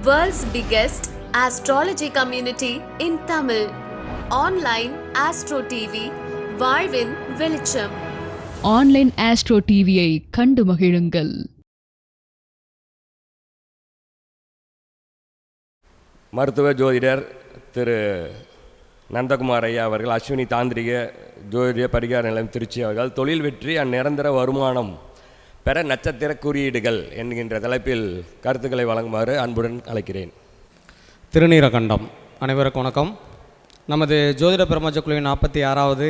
World's biggest astrology community in Tamil. Online Astro TV, வாழ்வின் வெளிச்சம். Online astro டிவியை கண்டு மகிழுங்கள். மருத்துவ ஜோதிடர் திரு நந்தகுமார் ஐயா அவர்கள், அஸ்வினி தாந்திரிக ஜோதிட பரிகார நிலையம் திருச்சி அவர்கள், தொழில் வெற்றி நிரந்தர வருமானம் பெற நட்சத்திர குறியீடுகள் என்கின்ற தலைப்பில் கருத்துக்களை வழங்குமாறு அன்புடன் அழைக்கிறேன். திருநீலகண்டம். அனைவருக்கும் வணக்கம். நமது ஜோதிட பிரபஞ்ச குழுவின் 46வது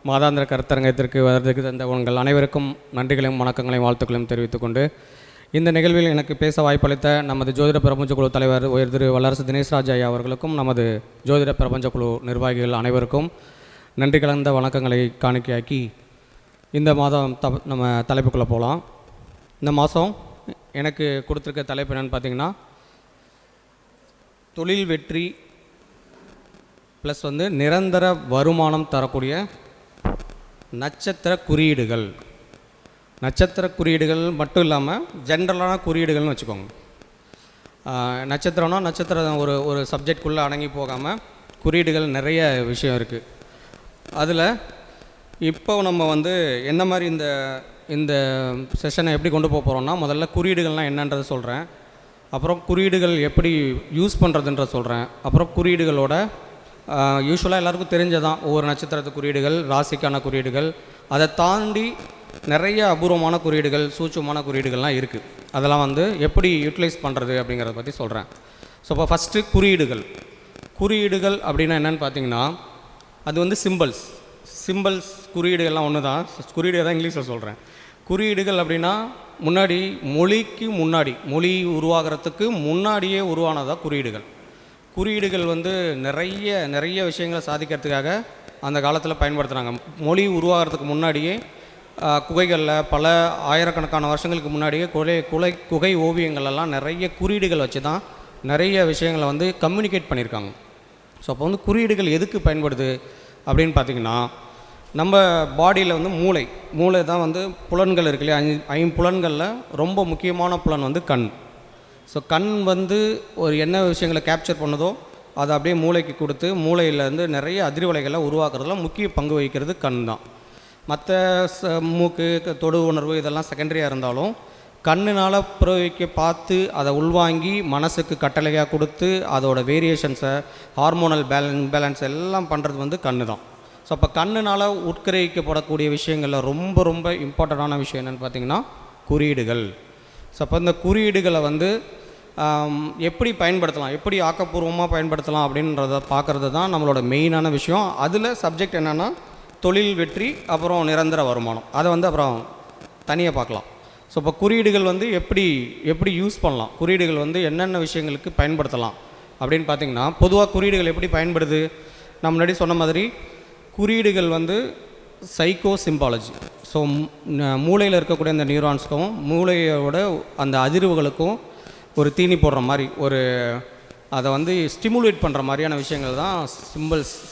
மாதாந்திர கருத்தரங்கத்திற்கு வருவதற்கு தந்த உங்கள் அனைவருக்கும் நன்றிகளையும் வணக்கங்களையும் வாழ்த்துக்களையும் தெரிவித்துக்கொண்டு, இந்த நிகழ்வில் எனக்கு பேச வாய்ப்பளித்த நமது ஜோதிட பிரபஞ்ச குழு தலைவர் உயர் திரு வல்லரசு தினேஷ்ராஜ் ஐயா அவர்களுக்கும் நமது ஜோதிட பிரபஞ்ச குழு நிர்வாகிகள் அனைவருக்கும் நன்றி கலந்த வணக்கங்களை காணிக்கையாக்கி இந்த மாதம் நம்ம தலைப்புக்குள்ளே போகலாம். இந்த மாதம் எனக்கு கொடுத்துருக்க தலைப்பு என்னென்னு பார்த்தீங்கன்னா, தொழில் வெற்றி ப்ளஸ் நிரந்தர வருமானம் தரக்கூடிய நட்சத்திர குறியீடுகள். நட்சத்திர குறியீடுகள் மட்டும் இல்லாமல் ஜென்ரலான குறியீடுகள்னு வச்சுக்கோங்க. நட்சத்திரம்னா நட்சத்திரம் ஒரு சப்ஜெக்ட்குள்ளே அடங்கி போகாமல் குறியீடுகள் நிறைய விஷயம் இருக்குது. அதில் இப்போ நம்ம என்ன மாதிரி இந்த செஷனை எப்படி கொண்டு போக போகிறோம்னா, முதல்ல குறியீடுகள்னால் என்னன்றதை சொல்கிறேன், அப்புறம் குறியீடுகள் எப்படி யூஸ் பண்ணுறதுன்ற சொல்கிறேன், அப்புறம் குறியீடுகளோட யூஸ்வலாக எல்லாருக்கும் தெரிஞ்சதான் ஒவ்வொரு நட்சத்திரத்து குறியீடுகள், ராசிக்கான குறியீடுகள், அதை தாண்டி நிறைய அபூர்வமான குறியீடுகள், சூட்சமான குறியீடுகள்லாம் இருக்குது. அதெல்லாம் எப்படி யூட்டிலைஸ் பண்ணுறது அப்படிங்கிறத பற்றி சொல்கிறேன். ஸோ இப்போ ஃபஸ்ட்டு குறியீடுகள் அப்படின்னா என்னென்னு பார்த்தீங்கன்னா, அது சிம்பிள்ஸ் குறியீடுகள்லாம் ஒன்று தான். குறியீடு தான் இங்கிலீஷில் சொல்கிறேன். குறியீடுகள் அப்படின்னா மொழி உருவாகிறதுக்கு முன்னாடியே உருவானதாக குறியீடுகள் நிறைய விஷயங்களை சாதிக்கிறதுக்காக அந்த காலத்தில் பயன்படுத்துகிறாங்க. மொழி உருவாகிறதுக்கு முன்னாடியே குகைகளில் பல ஆயிரக்கணக்கான வருஷங்களுக்கு முன்னாடியே குகை ஓவியங்களெல்லாம் நிறைய குறியீடுகள் வச்சு தான் நிறைய விஷயங்களை கம்யூனிகேட் பண்ணியிருக்காங்க. ஸோ அப்போ குறியீடுகள் எதுக்கு பயன்படுது அப்படின்னு பார்த்திங்கன்னா, நம்ம பாடியில் மூளை தான் புலன்கள் இருக்கு இல்லையா, ஐம்புலன்களில் ரொம்ப முக்கியமான புலன் கண். ஸோ கண் ஒரு என்ன விஷயங்களை கேப்சர் பண்ணுதோ அதை அப்படியே மூளைக்கு கொடுத்து மூளையிலேருந்து நிறைய அதிர்வலைகளை உருவாக்குறதுல முக்கிய பங்கு வகிக்கிறது கண் தான். மற்ற மூக்கு, தொடு உணர்வு இதெல்லாம் செகண்டரியாக இருந்தாலும் கண்ணினால் பார்த்து அதை உள்வாங்கி மனசுக்கு கட்டளையாக கொடுத்து அதோட வேரியேஷன்ஸை, ஹார்மோனல் பேலன்ஸ் எல்லாம் பண்ணுறது கண் தான். ஸோ அப்போ கண்ணினால் உட்கிரகிக்கப்படக்கூடிய விஷயங்களில் ரொம்ப ரொம்ப இம்பார்ட்டண்டான விஷயம் என்னென்னு பார்த்திங்கன்னா குறியீடுகள். ஸோ அப்போ இந்த குறியீடுகளை எப்படி பயன்படுத்தலாம், எப்படி ஆக்கப்பூர்வமாக பயன்படுத்தலாம் அப்படின்றத பார்க்குறது தான் நம்மளோட மெயினான விஷயம். அதில் சப்ஜெக்ட் என்னென்னா தொழில் வெற்றி, அப்புறம் நிரந்தர வருமானம். அதை அப்புறம் தனியாக பார்க்கலாம். ஸோ இப்போ குறியீடுகள் எப்படி யூஸ் பண்ணலாம், குறியீடுகள் என்னென்ன விஷயங்களுக்கு பயன்படுத்தலாம் அப்படின்னு பார்த்திங்கன்னா, பொதுவாக குறியீடுகள் எப்படி பயன்படுது, நான் முன்னாடி சொன்ன மாதிரி குறியீடுகள் சைக்கோ சிம்பாலஜி. ஸோ மூளையில் இருக்கக்கூடிய அந்த நியூரான்ஸ்க்கும் மூளையோட அந்த அதிர்வுகளுக்கும் ஒரு தீனி போடுற மாதிரி, அதை ஸ்டிமுலேட் பண்ணுற மாதிரியான விஷயங்கள் தான்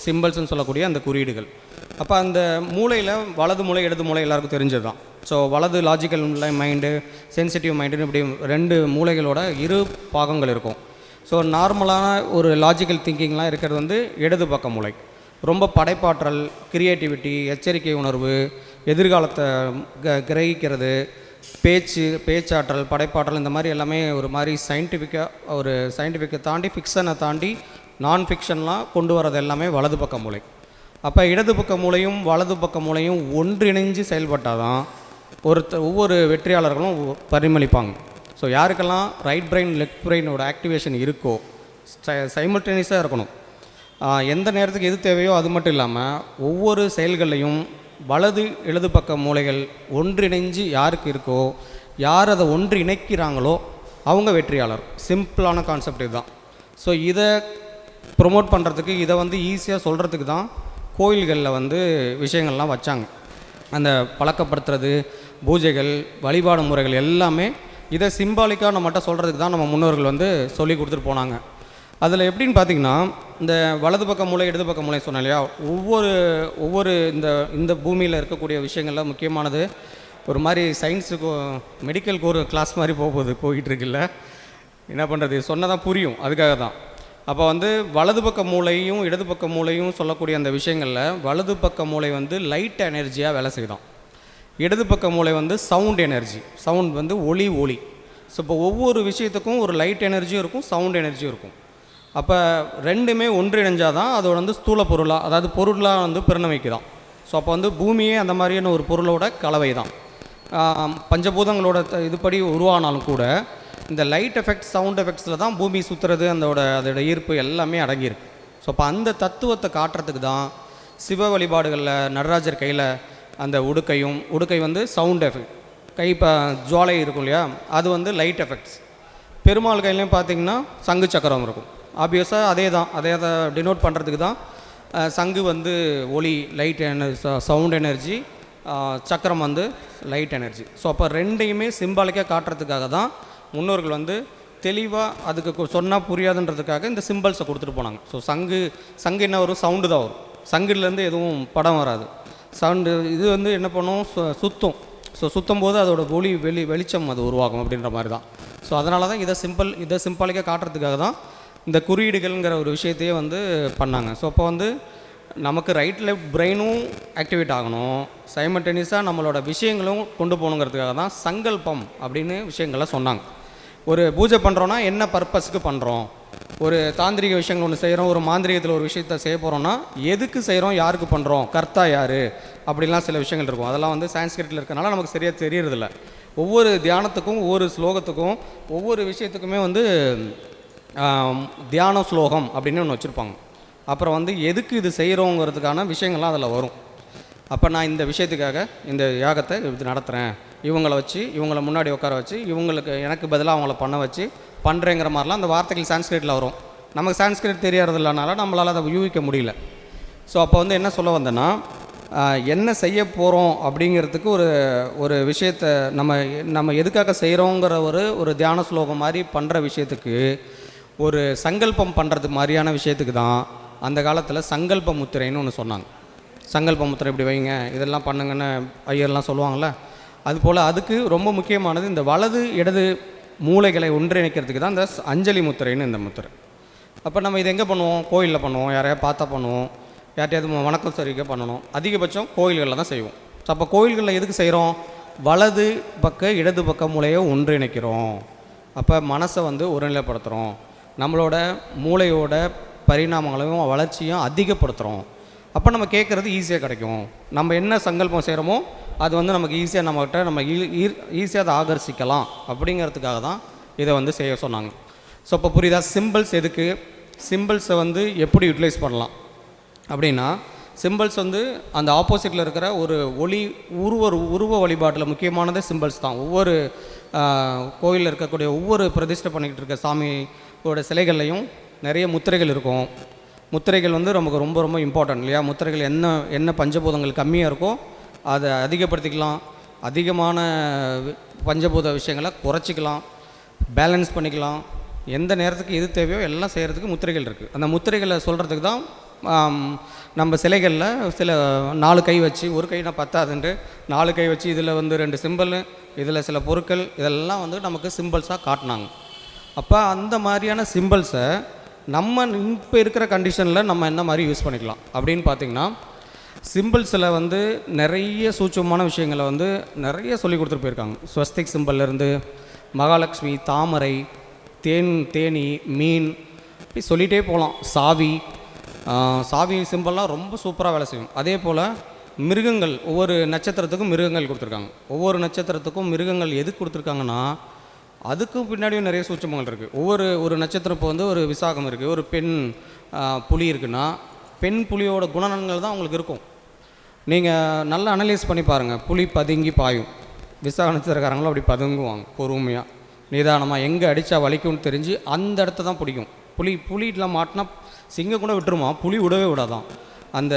சிம்பிள்ஸ்னு சொல்லக்கூடிய அந்த குறியீடுகள். அப்போ அந்த மூளையில் வலது மூளை, இடது மூளை எல்லாருக்கும் தெரிஞ்சது தான். ஸோ வலது லாஜிக்கல் மைண்டு, சென்சிட்டிவ் மைண்டுன்னு இப்படி 2 மூளைகளோட 2 பாகங்கள் இருக்கும். ஸோ நார்மலான ஒரு லாஜிக்கல் திங்கிங்லாம் இருக்கிறது இடது பக்க மூளை. ரொம்ப படைப்பாற்றல், கிரியேட்டிவிட்டி, எச்சரிக்கை உணர்வு, எதிர்காலத்தை கிரகிக்கிறது, பேச்சாற்றல், படைப்பாற்றல், இந்த மாதிரி எல்லாமே ஒரு மாதிரி சயின்டிஃபிக்கை தாண்டி ஃபிக்ஷனை தாண்டி நான் ஃபிக்ஷன்லாம் கொண்டு வரது எல்லாமே வலது பக்க மூளை. அப்போ இடது பக்க மூளையும் வலது பக்க மூளையும் ஒன்றிணைஞ்சு செயல்பட்டால் தான் ஒவ்வொரு வெற்றியாளர்களும் பரிமளிப்பாங்க. ஸோ யாருக்கெல்லாம் ரைட் பிரெயின் லெஃப்ட் பிரெயினோட ஆக்டிவேஷன் இருக்கோ சைமல்டேனியஸாக இருக்கணும். எந்த நேரத்துக்கு எது தேவையோ அது மட்டும் இல்லாமல் ஒவ்வொரு செயல்களையும் வலது இடது பக்க மூளைகள் ஒன்றிணைஞ்சு யாருக்கு இருக்கோ, யார் அதை ஒன்றிணைக்கிறாங்களோ அவங்க வெற்றியாளர். சிம்பிளான கான்செப்ட் இதுதான். ஸோ இதை ப்ரொமோட் பண்ணுறதுக்கு, இதை ஈஸியாக சொல்கிறதுக்கு தான் கோயில்களில் விஷயங்கள்லாம் வச்சாங்க. அந்த பழக்கப்படுத்துறது, பூஜைகள், வழிபாடு முறைகள் எல்லாமே இதை சிம்பாலிக்காக நம்மகிட்ட சொல்கிறதுக்கு தான் நம்ம முன்னோர்கள் சொல்லி கொடுத்துட்டு போனாங்க. அதில் எப்படின்னு பார்த்திங்கன்னா, இந்த வலது பக்க மூளை, இடது பக்க மூளை சொன்னேன் இல்லையா, ஒவ்வொரு இந்த பூமியில் இருக்கக்கூடிய விஷயங்கள்லாம் முக்கியமானது ஒரு மாதிரி சயின்ஸுக்கு மெடிக்கல் கிளாஸ் மாதிரி போயிட்டுருக்குல்ல. என்ன பண்ணுறது, சொன்னதான் புரியும், அதுக்காக தான். அப்போ வந்து வலது பக்க மூளையும் இடது பக்க மூளையும் சொல்லக்கூடிய அந்த விஷயங்களில் வலது பக்க மூளை வந்து லைட் எனர்ஜியாக வேலை செய்தான், இடது பக்க மூளை வந்து சவுண்ட் எனர்ஜி, சவுண்ட் வந்து ஒளி. ஸோ இப்போ ஒவ்வொரு விஷயத்துக்கும் ஒரு லைட் எனர்ஜியும் இருக்கும், சவுண்ட் எனர்ஜியும் இருக்கும். அப்போ ரெண்டுமே ஒன்றிணைஞ்சால் தான் அதோட வந்து ஸ்தூல பொருளாக, அதாவது பொருளாக வந்து பிறனமைக்குதான். ஸோ அப்போ வந்து பூமியே அந்த மாதிரியான ஒரு பொருளோட கலவை தான். பஞ்சபூதங்களோட இதுபடி உருவானாலும் கூட இந்த லைட் எஃபெக்ட்ஸ், சவுண்ட் எஃபெக்ட்ஸில் தான் பூமி சுற்றுறது, அதோட ஈர்ப்பு எல்லாமே அடங்கியிருக்கு. ஸோ அப்போ அந்த தத்துவத்தை காட்டுறதுக்கு தான் சிவ வழிபாடுகளில் நடராஜர் கையில் அந்த உடுக்கை வந்து சவுண்ட் எஃபெக்ட், கை இப்போ ஜுவாலை இருக்கும் இல்லையா, அது வந்து லைட் எஃபெக்ட்ஸ். பெருமாள் கையிலையும் பார்த்திங்கன்னா சங்கு சக்கரம் இருக்கும். ஆப்வியஸாக அதை டினோட் பண்ணுறதுக்கு தான் சங்கு வந்து ஒளி, லைட் எனர்ஜி, சவுண்ட் எனர்ஜி, சக்கரம் வந்து லைட் எனர்ஜி. ஸோ அப்போ ரெண்டையுமே சிம்பாலிக்காக காட்டுறதுக்காக தான் முன்னோர்கள் வந்து தெளிவாக அதுக்கு சொன்னால் புரியாதுன்றதுக்காக இந்த சிம்பிள்ஸை கொடுத்துட்டு போனாங்க. ஸோ சங்கு என்ன வரும், சவுண்டு தான் வரும், சங்குலேருந்து எதுவும் படம் வராது. சவுண்டு இது வந்து என்ன பண்ணும், சுற்றும். ஸோ சுற்றும் போது அதோட வெளிச்சம் அது உருவாகும் அப்படின்ற மாதிரி தான். ஸோ அதனால தான் இதை சிம்பாலிக்காக காட்டுறதுக்காக தான் இந்த குறியீடுகள்ங்கிற ஒரு விஷயத்தையே வந்து பண்ணாங்க. ஸோ அப்போ வந்து நமக்கு ரைட் லெஃப்ட் பிரெயினும் ஆக்டிவேட் ஆகணும், சைமல்டேனியஸாக நம்மளோட விஷயங்களும் கொண்டு போகணுங்கிறதுக்காக தான் சங்கல்பம் அப்படின்னு விஷயங்களை சொன்னாங்க. ஒரு பூஜை பண்ணுறோன்னா என்ன பர்பஸ்க்கு பண்ணுறோம், ஒரு தாந்திரிக விஷயங்கள் ஒன்று செய்கிறோம், ஒரு மாந்திரிகத்தில் ஒரு விஷயத்தை செய்ய போகிறோன்னா எதுக்கு செய்கிறோம், யாருக்கு பண்ணுறோம், கர்த்தா யார், அப்படிலாம் சில விஷயங்கள் இருக்கும். அதெல்லாம் வந்து சான்ஸ்கிரிட்டில் இருக்கனால நமக்கு சரியாக தெரியறதில்ல. ஒவ்வொரு தியானத்துக்கும், ஒவ்வொரு ஸ்லோகத்துக்கும், ஒவ்வொரு விஷயத்துக்குமே வந்து தியான ஸ்லோகம் அப்படின்னு ஒன்று வச்சுருப்பாங்க. அப்புறம் வந்து எதுக்கு இது செய்கிறோங்கிறதுக்கான விஷயங்கள்லாம் அதில் வரும். அப்போ நான் இந்த விஷயத்துக்காக இந்த யாகத்தை இது நடத்துகிறேன், இவங்களை முன்னாடி உட்கார வச்சு எனக்கு பதிலாக அவங்கள பண்ண வச்சு பண்ணுறேங்கிற மாதிரிலாம் அந்த வார்த்தைகள் சான்ஸ்கிரிட்டில் வரும். நமக்கு சான்ஸ்கிரிட் தெரியாததுனால நம்மளால் அதை யூகிக்க முடியல. ஸோ அப்போ வந்து என்ன சொல்ல வந்தேன்னா, என்ன செய்ய போகிறோம் அப்படிங்கிறதுக்கு ஒரு விஷயத்தை நம்ம எதுக்காக செய்கிறோங்கிற ஒரு தியான ஸ்லோகம் மாதிரி பண்ணுற விஷயத்துக்கு ஒரு சங்கல்பம் பண்ணுறது மாதிரியான விஷயத்துக்கு தான் அந்த காலத்தில் சங்கல்ப முத்திரைன்னு ஒன்று சொன்னாங்க. சங்கல்ப முத்திரை இப்படி வைங்க, இதெல்லாம் பண்ணுங்கன்னு ஐயர்லாம் சொல்லுவாங்கள்ல, அதுபோல் அதுக்கு ரொம்ப முக்கியமானது இந்த வலது இடது மூளைகளை ஒன்றிணைக்கிறதுக்கு தான் இந்த அஞ்சலி முத்திரைன்னு இந்த முத்திரை. அப்போ நம்ம இது எங்கே பண்ணுவோம், கோயிலில் பண்ணுவோம், யாரையா பார்த்தா பண்ணுவோம், யார்ட்டையாவது வணக்கம் சரிக்க பண்ணணும், அதிகபட்சம் கோயில்களில் தான் செய்வோம். ஸோ அப்போ கோயில்களில் எதுக்கு செய்கிறோம், வலது பக்க இடது பக்க மூளையை ஒன்றிணைக்கிறோம். அப்போ மனசை வந்து ஒருநிலைப்படுத்துகிறோம், நம்மளோட மூளையோட பரிணாமங்களையும் வளர்ச்சியும் அதிகப்படுத்துகிறோம். அப்போ நம்ம கேட்குறது ஈஸியாக கிடைக்கும். நம்ம என்ன சங்கல்பம் செய்கிறோமோ அது வந்து நமக்கு ஈஸியாக நம்ம ஈஸியாக அதை ஆகர்ஷிக்கலாம் அப்படிங்கிறதுக்காக தான் இதை வந்து செய்ய சொன்னாங்க. ஸோ இப்போ புரியுதா, சிம்பிள்ஸ் எதுக்கு, சிம்பிள்ஸை வந்து எப்படி யூட்டிலைஸ் பண்ணலாம் அப்படின்னா, சிம்பிள்ஸ் வந்து அந்த ஆப்போசிட்டில் இருக்கிற ஒரு உருவ வழிபாட்டில் முக்கியமானதே சிம்பிள்ஸ் தான். ஒவ்வொரு கோயிலில் இருக்கக்கூடிய ஒவ்வொரு பிரதிஷ்டை பண்ணிக்கிட்டு இருக்க சாமியோட சிலைகள்லையும் நிறைய முத்திரைகள் இருக்கும். முத்திரைகள் வந்து நமக்கு ரொம்ப ரொம்ப இம்பார்ட்டன்ட் இல்லையா. முத்திரைகள் என்ன பஞ்சபூதங்கள் கம்மியாக இருக்கோ அதை அதிகப்படுத்திக்கலாம், அதிகமான பஞ்சபூத விஷயங்களை குறைச்சிக்கலாம், பேலன்ஸ் பண்ணிக்கலாம். எந்த நேரத்துக்கு எது தேவையோ எல்லாம் செய்கிறதுக்கு முத்திரைகள் இருக்குது. அந்த முத்திரைகளை சொல்கிறதுக்கு தான் நம்ம சிலைகளில் சில 4 கை வச்சு, ஒரு கைனா பத்தாதுன்ட்டு 4 கை வச்சு இதில் வந்து 2 சிம்பிள், இதில் சில பொருட்கள், இதெல்லாம் வந்து நமக்கு சிம்பிள்ஸாக காட்டினாங்க. அப்போ அந்த மாதிரியான சிம்பிள்ஸை நம்ம இப்போ இருக்கிற கண்டிஷனில் நம்ம என்ன மாதிரி யூஸ் பண்ணிக்கலாம் அப்படின்னு பார்த்திங்கன்னா, சிம்பிள்ஸில் வந்து நிறைய சூட்சமான விஷயங்களை வந்து நிறைய சொல்லி கொடுத்துட்டு போயிருக்காங்க. ஸ்வஸ்திக் சிம்பிள்லேருந்து மகாலட்சுமி, தாமரை, தேனி, மீன், இப்படி சொல்லிகிட்டே போகலாம். சாவி சிம்பிள்லாம் ரொம்ப சூப்பராக வேலை செய்யும். அதே போல் மிருகங்கள், ஒவ்வொரு நட்சத்திரத்துக்கும் மிருகங்கள் கொடுத்துருக்காங்க. ஒவ்வொரு நட்சத்திரத்துக்கும் மிருகங்கள் எதுக்கு கொடுத்துருக்காங்கன்னா, அதுக்கும் பின்னாடியும் நிறைய சூட்சமங்கள் இருக்குது. ஒரு நட்சத்திரம் இப்போ வந்து ஒரு விசாகம் இருக்குது, ஒரு பெண் புலி இருக்குன்னா, பெண் புலியோட குணநலன்கள் தான் உங்களுக்கு இருக்கும். நீங்கள் நல்லா அனலைஸ் பண்ணி பாருங்கள். புலி பதுங்கி பாயும், விசாக நட்சத்திரக்காரங்களும் அப்படி பதுங்குவாங்க, பொறுமையாக நிதானமாக, எங்கே அடித்தா வலிக்கும்னு தெரிஞ்சு அந்த இடத்த தான் பிடிக்கும். புலிலாம் மாட்டினா சிங்கம் கூட விட்டுருமா, புலி விடவே விடாதான். அந்த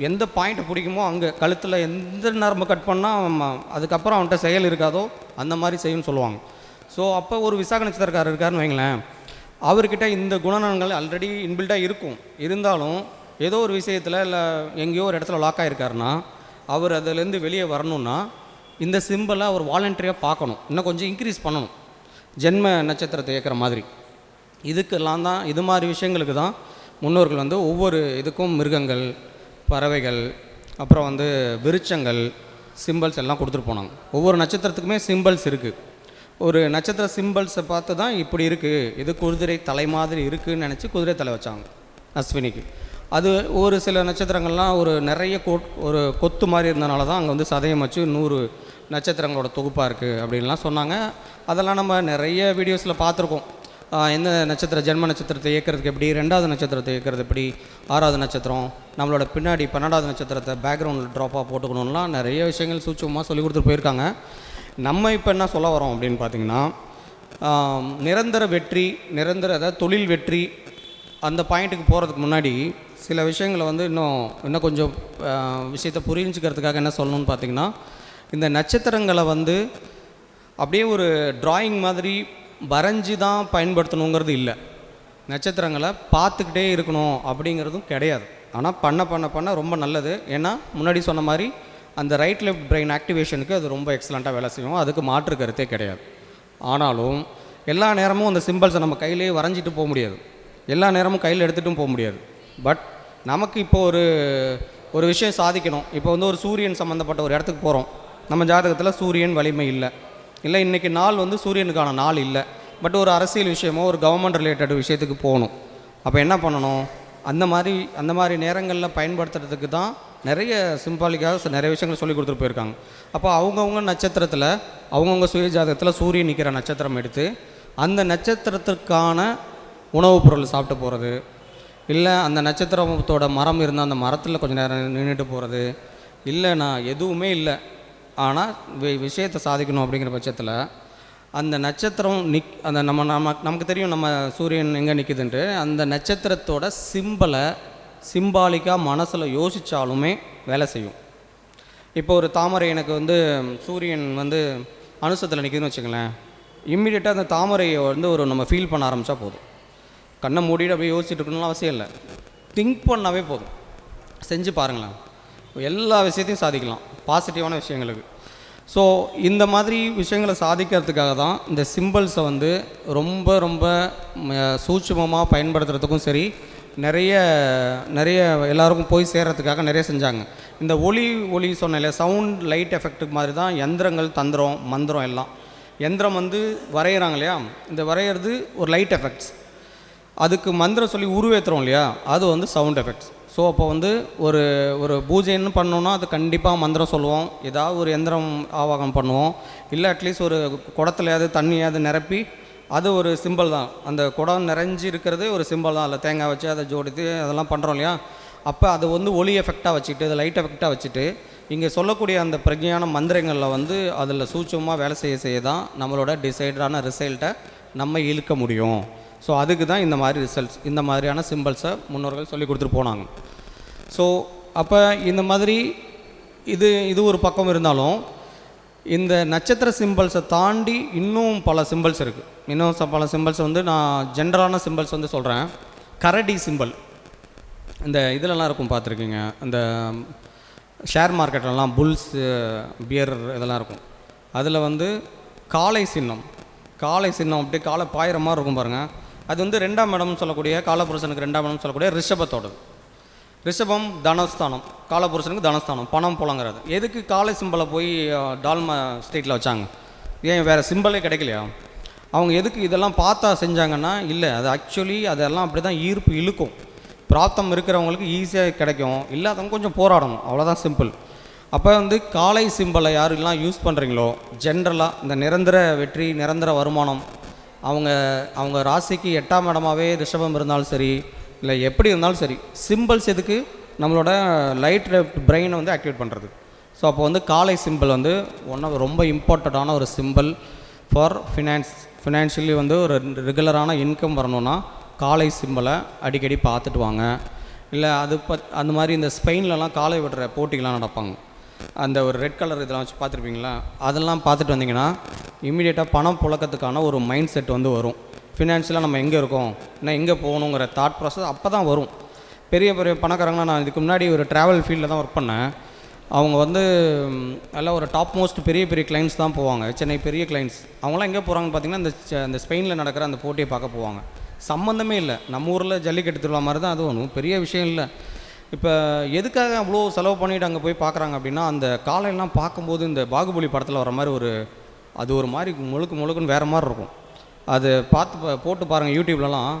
எந்த பாயிண்ட்டை பிடிக்குமோ அங்கே கழுத்தில் எந்த நரம்பு கட் பண்ணால் அதுக்கப்புறம் அவன்கிட்ட செயல் இருக்காதோ அந்த மாதிரி செய்யும்னு சொல்லுவாங்க. ஸோ அப்போ ஒரு விசாக நட்சத்திரக்காரர் இருக்காருன்னு வைங்களேன், அவர்கிட்ட இந்த குணநலன்கள் ஆல்ரெடி இன்பில்ட்டாக இருக்கும். இருந்தாலும் ஏதோ ஒரு விஷயத்தில் இல்லை எங்கேயோ ஒரு இடத்துல லாக் ஆகிருக்காருன்னா, அவர் அதிலேருந்து வெளியே வரணுன்னா இந்த சிம்பிளை அவர் வாலண்டரியாக பார்க்கணும், இன்னும் கொஞ்சம் இன்க்ரீஸ் பண்ணணும். ஜென்ம நட்சத்திரத்தை இயக்கிற மாதிரி. இதுக்கெல்லாம் தான் இது மாதிரி விஷயங்களுக்கு தான் முன்னோர்கள் வந்து ஒவ்வொரு இதுக்கும் மிருகங்கள், பறவைகள், அப்புறம் வந்து விருட்சங்கள், சிம்பிள்ஸ் எல்லாம் கொடுத்துட்டு போனாங்க. ஒவ்வொரு நட்சத்திரத்துக்குமே சிம்பிள்ஸ் இருக்குது. ஒரு நட்சத்திர சிம்பிள்ஸை பார்த்து தான் இப்படி இருக்குது, இது குதிரை தலை மாதிரி இருக்குதுன்னு நினச்சி குதிரை தலை வச்சாங்க அஸ்வினிக்கு. அது ஒரு சில நட்சத்திரங்கள்லாம் ஒரு நிறைய ஒரு கொத்து மாதிரி இருந்தனால தான் அங்கே வந்து சதயம் வச்சு 100 நட்சத்திரங்களோட தொகுப்பாக இருக்குது அப்படின்லாம் சொன்னாங்க. அதெல்லாம் நம்ம நிறைய வீடியோஸில் பார்த்துருக்கோம். எந்த ஜென்ம நட்சத்திரத்தை இயக்கிறதுக்கு எப்படி, 2வது நட்சத்திரத்தை இயக்கிறது எப்படி, 6வது நட்சத்திரம், நம்மளோட பின்னாடி 12வது நட்சத்திரத்தை பேக்ரவுண்டில் ட்ராப்பாக போட்டுக்கணும்லாம் நிறைய விஷயங்கள் சூட்சமாக சொல்லி கொடுத்துட்டு போயிருக்காங்க. நம்ம இப்போ என்ன சொல்ல வரோம் அப்படின்னு பார்த்திங்கன்னா, நிரந்தர வெற்றி, அதாவது தொழில் வெற்றி அந்த பாயிண்ட்டுக்கு போகிறதுக்கு முன்னாடி சில விஷயங்களை வந்து இன்னும் கொஞ்சம் விஷயத்தை புரிஞ்சுக்கிறதுக்காக என்ன சொல்லணும்னு பார்த்திங்கன்னா, இந்த நட்சத்திரங்களை வந்து அப்படியே ஒரு ட்ராயிங் மாதிரி வரைஞ்சி தான் பயன்படுத்தணுங்கிறது இல்லை. நட்சத்திரங்களை பார்த்துக்கிட்டே இருக்கணும் அப்படிங்கிறதும் கிடையாது. ஆனால் பண்ண ரொம்ப நல்லது. ஏன்னா முன்னாடி சொன்ன மாதிரி அந்த ரைட் லெஃப்ட் பிரெயின் ஆக்டிவேஷனுக்கு அது ரொம்ப எக்ஸலண்ட்டாக வேலை செய்யும். அதுக்கு மாற்று கருத்தே கிடையாது. ஆனாலும் எல்லா நேரமும் அந்த சிம்பிள்ஸை நம்ம கையிலே வரைஞ்சிட்டு போக முடியாது, எல்லா நேரமும் கையில் எடுத்துகிட்டும் போக முடியாது. பட் நமக்கு இப்போ ஒரு விஷயம் சாதிக்கணும். இப்போ வந்து ஒரு சூரியன் சம்மந்தப்பட்ட ஒரு இடத்துக்கு போகிறோம். நம்ம ஜாதகத்தில் சூரியன் வலிமை இல்லை, இன்றைக்கி நாள் வந்து சூரியனுக்கான நாள் இல்லை. பட் ஒரு அரசியல் விஷயமோ ஒரு கவர்மெண்ட் ரிலேட்டட் விஷயத்துக்கு போகணும். அப்போ என்ன பண்ணணும், அந்த மாதிரி நேரங்களில் பயன்படுத்துறதுக்கு தான் நிறைய சிம்பாலிக்காக நிறைய விஷயங்கள் சொல்லி கொடுத்துட்டு போயிருக்காங்க. அப்போ அவங்கவுங்க நட்சத்திரத்தில் அவங்கவுங்க சுய ஜாதகத்தில் சூரியன் நிற்கிற நட்சத்திரம் எடுத்து அந்த நட்சத்திரத்துக்கான உணவுப் பொருள் சாப்பிட்டு போகிறது, இல்லை அந்த நட்சத்திரத்தோட மரம் இருந்தால் அந்த மரத்தில் கொஞ்சம் நேரம் நின்றுட்டு போகிறது, இல்லை நான் எதுவுமே இல்லை ஆனால் விஷயத்தை சாதிக்கணும் அப்படிங்கிற பட்சத்தில் அந்த நட்சத்திரம் அந்த நமக்கு தெரியும் நம்ம சூரியன் எங்கே நிற்குதுன்ட்டு, அந்த நட்சத்திரத்தோட சிம்பாலிக்காக மனசில் யோசித்தாலுமே வேலை செய்யும். இப்போ ஒரு தாமரை எனக்கு வந்து சூரியன் வந்து அனுசத்தில் நிற்குதுன்னு வச்சுங்களேன், இம்மிடியட்டாக அந்த தாமரையை வந்து நம்ம ஃபீல் பண்ண ஆரம்பித்தா போதும். கண்ணை மூடிட்டு அப்படியே யோசிச்சுட்டு இருக்கணும்னு அவசியம் இல்லை, திங்க் பண்ணாவே போதும். செஞ்சு பாருங்களேன், எல்லா விஷயத்தையும் சாதிக்கலாம், பாசிட்டிவான விஷயங்களுக்கு. ஸோ இந்த மாதிரி விஷயங்களை சாதிக்கிறதுக்காக தான் இந்த சிம்பிள்ஸை வந்து ரொம்ப சூட்சுமமாக பயன்படுத்துறதுக்கும் சரி, நிறைய எல்லாருக்கும் போய் சேர்கிறதுக்காக நிறைய செஞ்சாங்க. இந்த ஒளி சொன்ன இல்லையா, சவுண்ட் லைட் எஃபெக்ட்டுக்கு மாதிரி தான் யந்திரங்கள், தந்திரம், மந்திரம் எல்லாம். யந்திரம் வந்து வரைகிறாங்க இல்லையா, இந்த வரைகிறது ஒரு லைட் எஃபெக்ட்ஸ். அதுக்கு மந்திரம் சொல்லி உருவேற்றுறோம் இல்லையா, அது வந்து சவுண்ட் எஃபெக்ட்ஸ். ஸோ அப்போ வந்து ஒரு பூஜைன்னு பண்ணோன்னா அது கண்டிப்பாக மந்திரம் சொல்லுவோம், ஏதாவது ஒரு எந்திரம் ஆவாகம் பண்ணுவோம், இல்லை அட்லீஸ்ட் ஒரு குடத்துலையாவது தண்ணியாவது நிரப்பி அது ஒரு சிம்பிள் தான். அந்த குடம் நிறைஞ்சி இருக்கிறது ஒரு சிம்பிள் தான். அதில் தேங்காய் வச்சு அதை ஜோடித்து அதெல்லாம் பண்ணுறோம் இல்லையா. அப்போ அது வந்து ஒளி எஃபெக்டாக வச்சுட்டு, அதை லைட் எஃபெக்டாக வச்சுட்டு, இங்கே சொல்லக்கூடிய அந்த பிரஜையான மந்திரங்களில் வந்து அதில் சூட்சமாக வேலை செய்ய தான் நம்மளோட டிசைடரான ரிசல்ட்டை நம்ம இழுக்க முடியும். ஸோ அதுக்கு தான் இந்த மாதிரி ரிசல்ட்ஸ், இந்த மாதிரியான சிம்பிள்ஸை முன்னோர்கள் சொல்லி கொடுத்துட்டு போனாங்க. ஸோ அப்போ இந்த மாதிரி இது ஒரு பக்கம் இருந்தாலும், இந்த நட்சத்திர சிம்பிள்ஸை தாண்டி இன்னும் பல சிம்பிள்ஸ் இருக்குது. பல சிம்பிள்ஸ் வந்து நான் ஜென்ரலான சிம்பிள்ஸ் வந்து சொல்கிறேன். கரடி சிம்பிள் இந்த இதிலலாம் இருக்கும், பார்த்துருக்கீங்க, இந்த ஷேர் மார்க்கெட்லலாம் புல்ஸ், பியர் இதெல்லாம் இருக்கும். அதில் வந்து காளை சின்னம் அப்படியே காளை பாயிற மாதிரி இருக்கும் பாருங்கள். அது வந்து 2ஆம் இடம்னு சொல்லக்கூடிய, காலபுருஷனுக்கு 2ஆம் இடம்னு சொல்லக்கூடிய ரிஷபத்தோடது. ரிஷபம் தனஸ்தானம், காலபுருஷனுக்கு தனஸ்தானம், பணம் புலங்கிறது. எதுக்கு காளை சிம்பிளை போய் டால்மா ஸ்டேட்டில் வச்சாங்க? ஏன் வேறு சிம்பிளே கிடைக்கலையா? அவங்க எதுக்கு இதெல்லாம் பார்த்தா செஞ்சாங்கன்னா, இல்லை, அது ஆக்சுவலி அதெல்லாம் அப்படி தான் ஈர்ப்பு இழுக்கும். பிராப்தம் இருக்கிறவங்களுக்கு ஈஸியாக கிடைக்கும், இல்லாதவங்க கொஞ்சம் போராடணும், அவ்வளோதான் சிம்பிள். அப்போ வந்து காளை சிம்பிளை யாரெல்லாம் யூஸ் பண்ணுறீங்களோ, ஜென்ரலாக இந்த நிரந்தர வெற்றி, நிரந்தர வருமானம், அவங்க ராசிக்கு 8ஆம் இடமாகவே ரிஷபம் இருந்தாலும் சரி, இல்லை எப்படி இருந்தாலும் சரி, சிம்பிள்ஸ் எதுக்கு, நம்மளோட லைட் பிரெயினை வந்து ஆக்டிவேட் பண்ணுறது. ஸோ அப்போ வந்து காளை சிம்பிள் வந்து ரொம்ப இம்பார்ட்டண்ட்டான ஒரு சிம்பிள் ஃபார் ஃபினான்ஷியலி வந்து ஒரு ரெகுலரான இன்கம் வரணும்னா காளை சிம்பிளை அடிக்கடி பார்த்துட்டு வாங்க. இல்லை அந்த மாதிரி இந்த ஸ்பெயின்லலாம் காளை விடுற போட்டிகள்லாம் நடப்பாங்க. அந்த ஒரு ரெட் கலர் இதெல்லாம் வச்சு பார்த்துருப்பீங்களா, அதெல்லாம் பார்த்துட்டு வந்தீங்கன்னா இம்மிடியேட்டாக பணம் புழக்கத்துக்கான ஒரு மைண்ட் செட் வந்து வரும். ஃபினான்ஷியலாக நம்ம எங்கே இருக்கோம், இன்னும் எங்கே போகணுங்கிற தாட் ப்ராசஸ் அப்போ தான் வரும். பெரிய பணக்காரங்களாம், நான் இதுக்கு முன்னாடி ஒரு ட்ராவல் ஃபீல்டில் தான் ஒர்க் பண்ணேன். அவங்க வந்து நல்ல ஒரு டாப் மோஸ்ட் பெரிய பெரிய கிளைண்ட்ஸ் தான் போவாங்க, சென்னை பெரிய கிளைண்ட்ஸ். அவங்களாம் எங்கே போகிறாங்கன்னு பார்த்தீங்கன்னா இந்த ஸ்பெயினில் நடக்கிற அந்த போட்டியை பார்க்க போவாங்க. சம்மந்தமே இல்லை, நம்ம ஊரில் ஜல்லிக்கட்டு திருவிழா மாதிரி தான், அது ஒன்றும் பெரிய விஷயம் இல்லை. இப்போ எதுக்காக அவ்வளோ செலவு பண்ணிவிட்டு அங்கே போய் பார்க்குறாங்க அப்படின்னா, அந்த காலையெல்லாம் பார்க்கும்போது இந்த பாகுபலி படத்தில் வர மாதிரி அது ஒரு மாதிரி முழுக்குன்னு வேறு மாதிரி இருக்கும். அது பார்த்து போட்டு பாருங்கள் யூடியூப்லலாம்.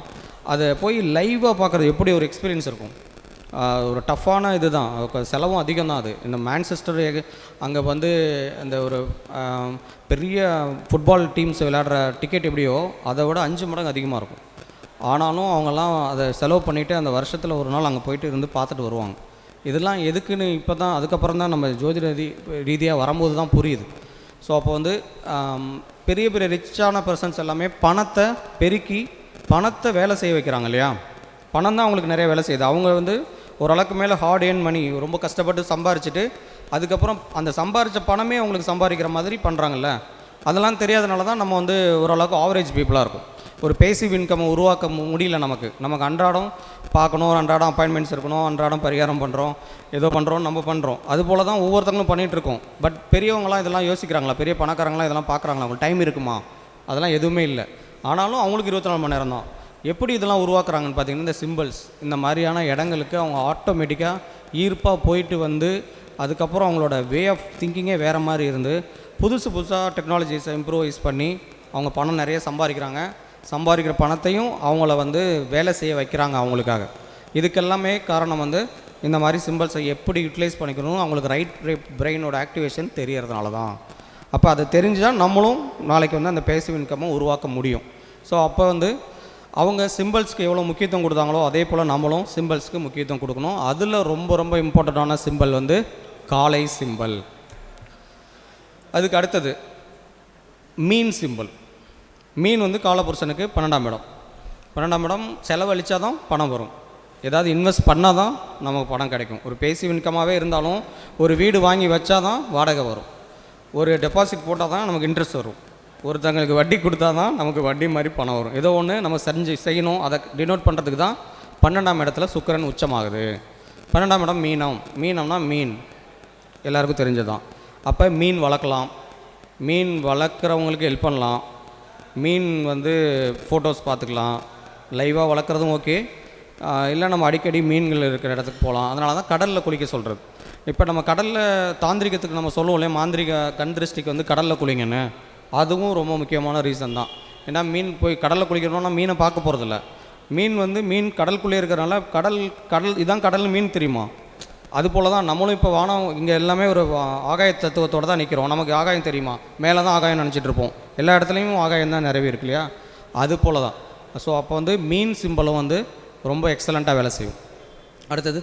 அதை போய் லைவாக பார்க்குறது எப்படி ஒரு எக்ஸ்பீரியன்ஸ் இருக்கும். ஒரு டஃப்பான இது தான், செலவும் அதிகம் தான். அது இந்த மான்செஸ்டர் அங்கே வந்து அந்த ஒரு பெரிய ஃபுட்பால் டீம்ஸ் விளையாடுற டிக்கெட் எப்படியோ அதை விட 5 மடங்கு அதிகமாக இருக்கும். ஆனாலும் அவங்கெல்லாம் அதை செலவு பண்ணிவிட்டு அந்த வருஷத்தில் ஒரு நாள் அங்கே போயிட்டு இருந்து பார்த்துட்டு வருவாங்க. இதெல்லாம் எதுக்குன்னு இப்போ தான் அதுக்கப்புறம் தான் நம்ம ஜோதிட ரீதியாக வரும்போது தான் புரியுது. ஸோ அப்போ வந்து பெரிய பெரிய ரிச்சான பர்சன்ஸ் எல்லாமே பணத்தை பெருக்கி பணத்தை வேலை செய்ய வைக்கிறாங்க இல்லையா. பணம் தான் அவங்களுக்கு நிறைய வேலை செய்யுது. அவங்க வந்து ஓரளவுக்கு மேலே ஹார்ட் ஏர்ன் மணி ரொம்ப கஷ்டப்பட்டு சம்பாரிச்சுட்டு அதுக்கப்புறம் அந்த சம்பாரித்த பணமே அவங்களுக்கு சம்பாதிக்கிற மாதிரி பண்ணுறாங்கல்ல. அதெல்லாம் தெரியாதனால தான் நம்ம வந்து ஓரளவுக்கு ஆவரேஜ் பீப்புளாக இருக்கும். ஒரு பேசிவ் இன்கம் உருவாக்க முடியல. நமக்கு அன்றாடம் பார்க்கணும், அன்றாடம் அப்பாயின்மெண்ட்ஸ் இருக்கணும், அன்றாடம் பரிகாரம் பண்ணுறோம், ஏதோ பண்ணுறோம், நம்ம பண்ணுறோம். அதுபோல் தான் ஒவ்வொருத்தங்களும் பண்ணிகிட்ருக்கோம். பட் பெரியவங்களாம் இதெல்லாம் யோசிக்கிறாங்களா? பெரிய பணக்காரங்களாம் இதெல்லாம் பார்க்குறாங்களா? அவங்களுக்கு டைம் இருக்குமா? அதெல்லாம் எதுவுமே இல்லை. ஆனாலும் அவங்களுக்கு 24 மணி நேரம் தான். எப்படி இதெல்லாம் உருவாக்குறாங்கன்னு பார்த்தீங்கன்னா, இந்த சிம்பிள்ஸ் இந்த மாதிரியான இடங்களுக்கு அவங்க ஆட்டோமேட்டிக்காக ஈர்ப்பாக போயிட்டு வந்து அதுக்கப்புறம் அவங்களோட வே ஆஃப் திங்கிங்கே வேறு மாதிரி இருந்து புதுசாக டெக்னாலஜிஸை இம்ப்ரூவைஸ் பண்ணி அவங்க பணம் நிறைய சம்பாதிக்கிற பணத்தையும் அவங்கள வந்து வேலை செய்ய வைக்கிறாங்க அவங்களுக்காக. இதுக்கெல்லாமே காரணம் வந்து இந்த மாதிரி சிம்பிள்ஸை எப்படி யூட்டிலைஸ் பண்ணிக்கணும், அவங்களுக்கு ரைட் பிரெயினோட ஆக்டிவேஷன் தெரியறதுனால தான். அப்போ அதை தெரிஞ்சால் நம்மளும் நாளைக்கு வந்து அந்த பேசிவ் இன்கம்மை உருவாக்க முடியும். ஸோ அப்போ வந்து அவங்க சிம்பிள்ஸ்க்கு எவ்வளோ முக்கியத்துவம் கொடுத்தாங்களோ அதே போல் நம்மளும் சிம்பிள்ஸ்க்கு முக்கியத்துவம் கொடுக்கணும். அதில் ரொம்ப இம்பார்ட்டண்ட்டான சிம்பிள் வந்து காளை சிம்பிள். அதுக்கு அடுத்தது மீன் சிம்பிள். மீன் வந்து காலபுருஷனுக்கு 12ஆம் இடம் செலவழித்தா தான் பணம் வரும். ஏதாவது இன்வெஸ்ட் பண்ணால் தான் நமக்கு பணம் கிடைக்கும். ஒரு பேசிவ் இன்கமாகவே இருந்தாலும் ஒரு வீடு வாங்கி வச்சா தான் வாடகை வரும். ஒரு டெபாசிட் போட்டால் தான் நமக்கு இன்ட்ரெஸ்ட் வரும். ஒருத்தங்களுக்கு வட்டி கொடுத்தா தான் நமக்கு வட்டி மாதிரி பணம் வரும். ஏதோ ஒன்று நம்ம செய்யணும். அதை டினோட் பண்ணுறதுக்கு தான் 12ஆம் இடத்துல சுக்கிரன் உச்சமாகுது. 12ஆம் இடம் மீனம்னா மீன் எல்லாருக்கும் தெரிஞ்சதான். அப்போ மீன் வளர்க்கலாம், மீன் வளர்க்குறவங்களுக்கு ஹெல்ப் பண்ணலாம், மீன் வந்து ஃபோட்டோஸ் பார்த்துக்கலாம், லைவாக வளர்க்குறதும் ஓகே. இல்லை நம்ம அடிக்கடி மீன்கள் இருக்கிற இடத்துக்கு போகலாம். அதனால தான் கடலில் குளிக்க சொல்கிறது. இப்போ நம்ம கடலில் தாந்திரிகத்துக்கு நம்ம சொல்லுவோம் இல்லையா, மாந்திரிக கண் திருஷ்டிக்கு வந்து கடலில் குளிங்கன்னு. அதுவும் ரொம்ப முக்கியமான ரீசன் தான். ஏன்னா மீன் போய் கடலில் குளிக்கணும்னா மீனை பார்க்க போகிறதில்ல. மீன் கடலுக்குள்ளே இருக்கிறனால கடல் இதான் கடல் மீன் தெரியுமா. அதுபோல் தான் நம்மளும் இப்போ வானம் இங்கே எல்லாமே ஒரு ஆகாய தத்துவத்தோடு தான் நிற்கிறோம். நமக்கு ஆகாயம் தெரியுமா? மேலே தான் ஆகாயம் நினச்சிட்டு இருப்போம். எல்லா இடத்துலையும் ஆகாயம் தான் நிறைய இருக்கு இல்லையா. அது போல் தான். ஸோ அப்போ வந்து மீன் சிம்பலும் வந்து ரொம்ப எக்ஸலண்ட்டாக வேலை செய்யும். அடுத்தது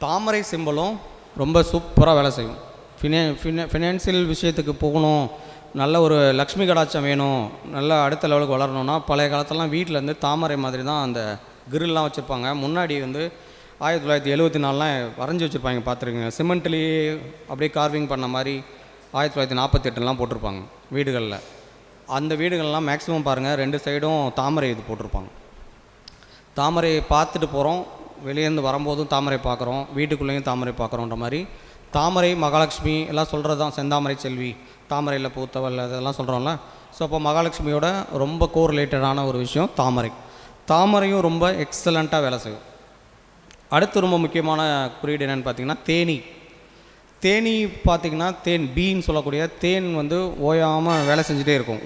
தாமரை சிம்பலும் ரொம்ப சூப்பராக வேலை செய்யும். ஃபினான்சியல் விஷயத்துக்கு போகணும், நல்ல ஒரு லக்ஷ்மி கடாட்சம் வேணும், நல்லா அடுத்த லெவலுக்கு வளரணும்னா பழைய காலத்துலலாம் வீட்டில் இருந்து தாமரை மாதிரி தான் அந்த கிரில்லாம் வச்சுருப்பாங்க. முன்னாடி வந்து 1974 வரைஞ்சி வச்சுருப்பாங்க, பார்த்துருக்கீங்க. சிமெண்ட்லேயே அப்படியே கார்விங் பண்ண மாதிரி 1948 போட்டிருப்பாங்க வீடுகளில். அந்த வீடுகள்லாம் மேக்ஸிமம் பாருங்கள் 2 சைடும் தாமரை இது போட்டிருப்பாங்க. தாமரையை பார்த்துட்டு போகிறோம், வெளியேருந்து வரும்போதும் தாமரை பார்க்குறோம், வீட்டுக்குள்ளேயும் தாமரை பார்க்குறோன்ற மாதிரி. தாமரை மகாலட்சுமி எல்லாம் சொல்கிறது தான். செந்தாமரை செல்வி, தாமரையில் பூத்தவள், அதெல்லாம் சொல்கிறோம்ல. ஸோ அப்போ மகாலட்சுமியோட ரொம்ப கோரிலேட்டடான ஒரு விஷயம் தாமரையும் ரொம்ப எக்ஸலண்ட்டாக வேலை செய்யும். அடுத்து ரொம்ப முக்கியமான குறியீடு என்னென்னு பார்த்தீங்கன்னா தேனி பார்த்திங்கன்னா பீன்னு சொல்லக்கூடிய தேன் வந்து ஓயாமல் வேலை செஞ்சுட்டே இருக்கும்,